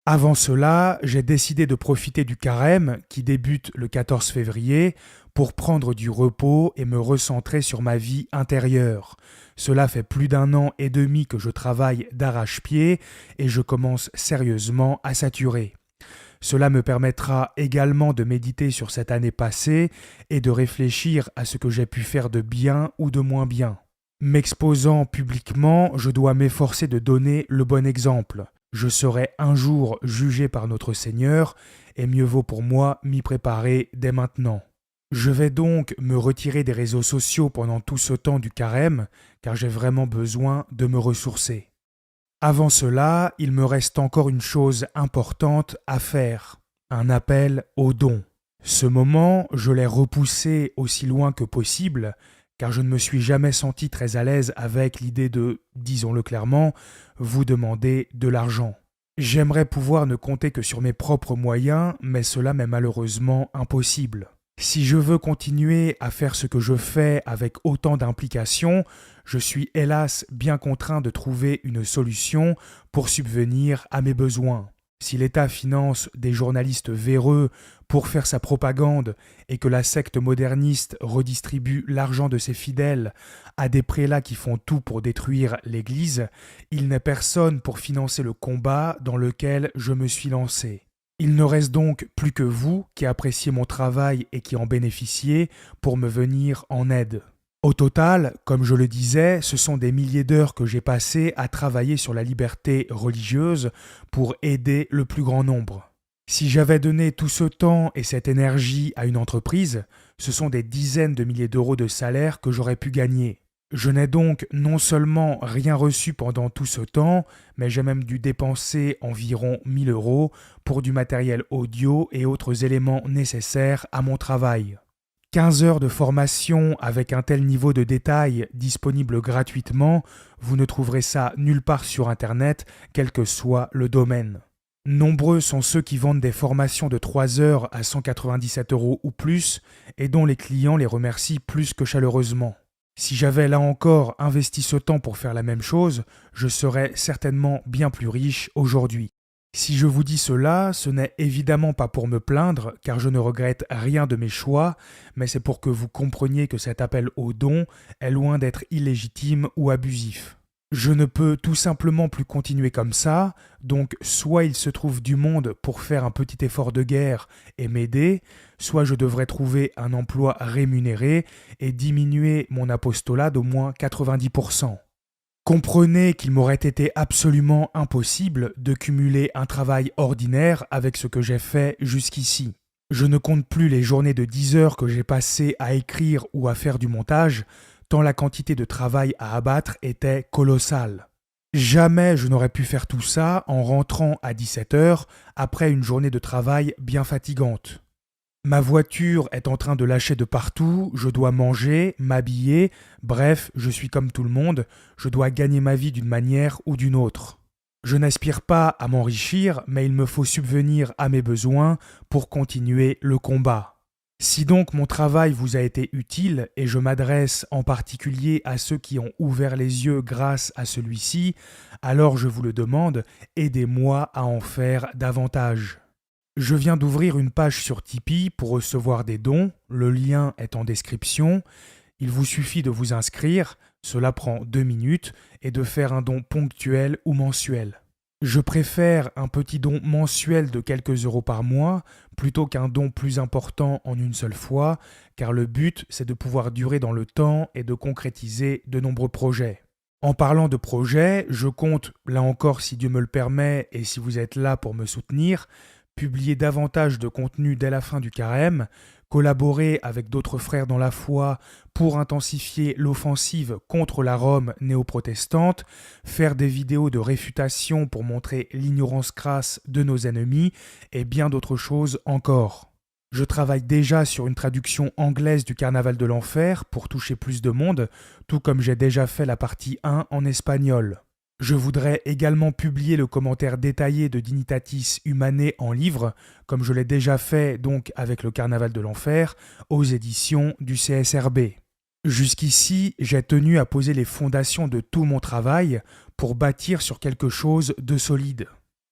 Avant cela, j'ai décidé de profiter du carême, qui débute le 14 février, pour prendre du repos et me recentrer sur ma vie intérieure. Cela fait plus d'1 an et demi que je travaille d'arrache-pied et je commence sérieusement à saturer. Cela me permettra également de méditer sur cette année passée et de réfléchir à ce que j'ai pu faire de bien ou de moins bien. M'exposant publiquement, je dois m'efforcer de donner le bon exemple. Je serai un jour jugé par notre Seigneur et mieux vaut pour moi m'y préparer dès maintenant. Je vais donc me retirer des réseaux sociaux pendant tout ce temps du carême, car j'ai vraiment besoin de me ressourcer. Avant cela, il me reste encore une chose importante à faire, un appel aux dons. Ce moment, je l'ai repoussé aussi loin que possible, car je ne me suis jamais senti très à l'aise avec l'idée de, disons-le clairement, vous demander de l'argent. J'aimerais pouvoir ne compter que sur mes propres moyens, mais cela m'est malheureusement impossible. Si je veux continuer à faire ce que je fais avec autant d'implication, je suis hélas bien contraint de trouver une solution pour subvenir à mes besoins. Si l'État finance des journalistes véreux pour faire sa propagande et que la secte moderniste redistribue l'argent de ses fidèles à des prélats qui font tout pour détruire l'Église, il n'est personne pour financer le combat dans lequel je me suis lancé. Il ne reste donc plus que vous qui appréciez mon travail et qui en bénéficiez pour me venir en aide. Au total, comme je le disais, ce sont des milliers d'heures que j'ai passées à travailler sur la liberté religieuse pour aider le plus grand nombre. Si j'avais donné tout ce temps et cette énergie à une entreprise, ce sont des dizaines de milliers d'euros de salaire que j'aurais pu gagner. Je n'ai donc non seulement rien reçu pendant tout ce temps, mais j'ai même dû dépenser environ 1 000 euros pour du matériel audio et autres éléments nécessaires à mon travail. 15 heures de formation avec un tel niveau de détail disponible gratuitement, vous ne trouverez ça nulle part sur Internet, quel que soit le domaine. Nombreux sont ceux qui vendent des formations de 3 heures à 197 euros ou plus et dont les clients les remercient plus que chaleureusement. Si j'avais là encore investi ce temps pour faire la même chose, je serais certainement bien plus riche aujourd'hui. Si je vous dis cela, ce n'est évidemment pas pour me plaindre, car je ne regrette rien de mes choix, mais c'est pour que vous compreniez que cet appel au don est loin d'être illégitime ou abusif. Je ne peux tout simplement plus continuer comme ça, donc soit il se trouve du monde pour faire un petit effort de guerre et m'aider, soit je devrais trouver un emploi rémunéré et diminuer mon apostolat d'au moins 90%. Comprenez qu'il m'aurait été absolument impossible de cumuler un travail ordinaire avec ce que j'ai fait jusqu'ici. Je ne compte plus les journées de 10 heures que j'ai passées à écrire ou à faire du montage, tant la quantité de travail à abattre était colossale. Jamais je n'aurais pu faire tout ça en rentrant à 17 heures après une journée de travail bien fatigante. Ma voiture est en train de lâcher de partout, je dois manger, m'habiller, bref, je suis comme tout le monde, je dois gagner ma vie d'une manière ou d'une autre. Je n'aspire pas à m'enrichir, mais il me faut subvenir à mes besoins pour continuer le combat. Si donc mon travail vous a été utile, et je m'adresse en particulier à ceux qui ont ouvert les yeux grâce à celui-ci, alors je vous le demande, aidez-moi à en faire davantage. Je viens d'ouvrir une page sur Tipeee pour recevoir des dons, le lien est en description. Il vous suffit de vous inscrire, cela prend 2 minutes, et de faire un don ponctuel ou mensuel. Je préfère un petit don mensuel de quelques euros par mois plutôt qu'un don plus important en une seule fois, car le but c'est de pouvoir durer dans le temps et de concrétiser de nombreux projets. En parlant de projets, je compte, là encore si Dieu me le permet et si vous êtes là pour me soutenir, publier davantage de contenu dès la fin du carême, collaborer avec d'autres frères dans la foi pour intensifier l'offensive contre la Rome néo-protestante, faire des vidéos de réfutation pour montrer l'ignorance crasse de nos ennemis et bien d'autres choses encore. Je travaille déjà sur une traduction anglaise du Carnaval de l'Enfer pour toucher plus de monde, tout comme j'ai déjà fait la partie 1 en espagnol. Je voudrais également publier le commentaire détaillé de Dignitatis Humanae en livre, comme je l'ai déjà fait donc avec le Carnaval de l'Enfer, aux éditions du CSRB. Jusqu'ici, j'ai tenu à poser les fondations de tout mon travail pour bâtir sur quelque chose de solide.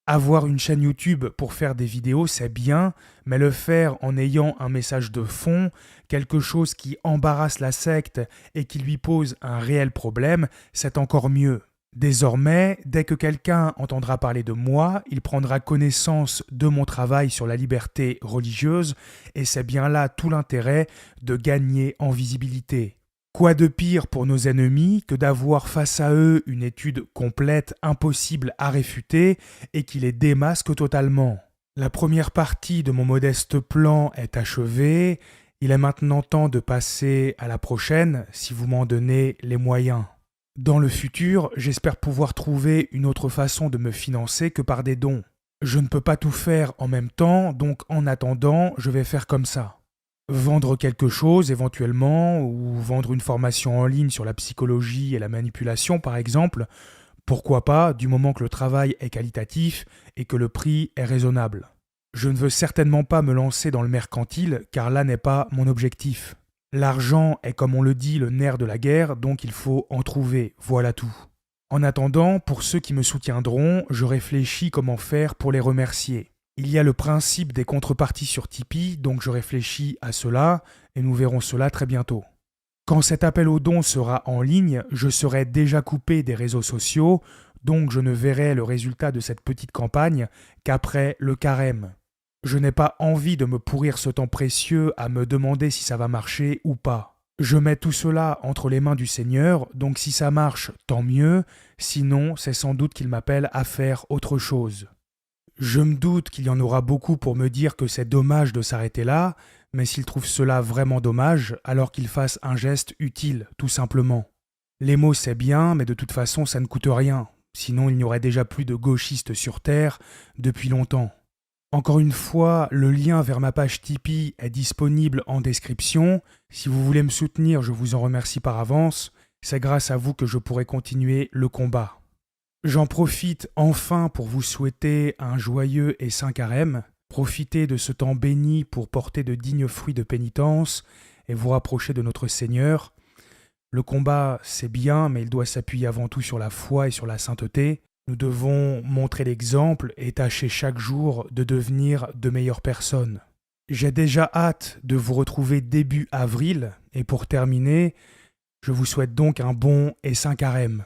Avoir une chaîne YouTube pour faire des vidéos, c'est bien, mais le faire en ayant un message de fond, quelque chose qui embarrasse la secte et qui lui pose un réel problème, c'est encore mieux. Désormais, dès que quelqu'un entendra parler de moi, il prendra connaissance de mon travail sur la liberté religieuse, et c'est bien là tout l'intérêt de gagner en visibilité. Quoi de pire pour nos ennemis que d'avoir face à eux une étude complète impossible à réfuter et qui les démasque totalement. La première partie de mon modeste plan est achevée, il est maintenant temps de passer à la prochaine si vous m'en donnez les moyens. Dans le futur, j'espère pouvoir trouver une autre façon de me financer que par des dons. Je ne peux pas tout faire en même temps, donc en attendant, je vais faire comme ça. Vendre quelque chose éventuellement, ou vendre une formation en ligne sur la psychologie et la manipulation par exemple, pourquoi pas, du moment que le travail est qualitatif et que le prix est raisonnable. Je ne veux certainement pas me lancer dans le mercantile, car là n'est pas mon objectif. L'argent est, comme on le dit, le nerf de la guerre, donc il faut en trouver, voilà tout. En attendant, pour ceux qui me soutiendront, je réfléchis comment faire pour les remercier. Il y a le principe des contreparties sur Tipeee, donc je réfléchis à cela, et nous verrons cela très bientôt. Quand cet appel aux dons sera en ligne, je serai déjà coupé des réseaux sociaux, donc je ne verrai le résultat de cette petite campagne qu'après le carême. Je n'ai pas envie de me pourrir ce temps précieux à me demander si ça va marcher ou pas. Je mets tout cela entre les mains du Seigneur, donc si ça marche, tant mieux, sinon c'est sans doute qu'il m'appelle à faire autre chose. Je me doute qu'il y en aura beaucoup pour me dire que c'est dommage de s'arrêter là, mais s'il trouve cela vraiment dommage, alors qu'il fasse un geste utile, tout simplement. Les mots c'est bien, mais de toute façon ça ne coûte rien, sinon il n'y aurait déjà plus de gauchistes sur Terre depuis longtemps. Encore une fois, le lien vers ma page Tipeee est disponible en description. Si vous voulez me soutenir, je vous en remercie par avance. C'est grâce à vous que je pourrai continuer le combat. J'en profite enfin pour vous souhaiter un joyeux et saint carême. Profitez de ce temps béni pour porter de dignes fruits de pénitence et vous rapprocher de notre Seigneur. Le combat, c'est bien, mais il doit s'appuyer avant tout sur la foi et sur la sainteté. Nous devons montrer l'exemple et tâcher chaque jour de devenir de meilleures personnes. J'ai déjà hâte de vous retrouver début avril, et pour terminer, je vous souhaite donc un bon et saint carême.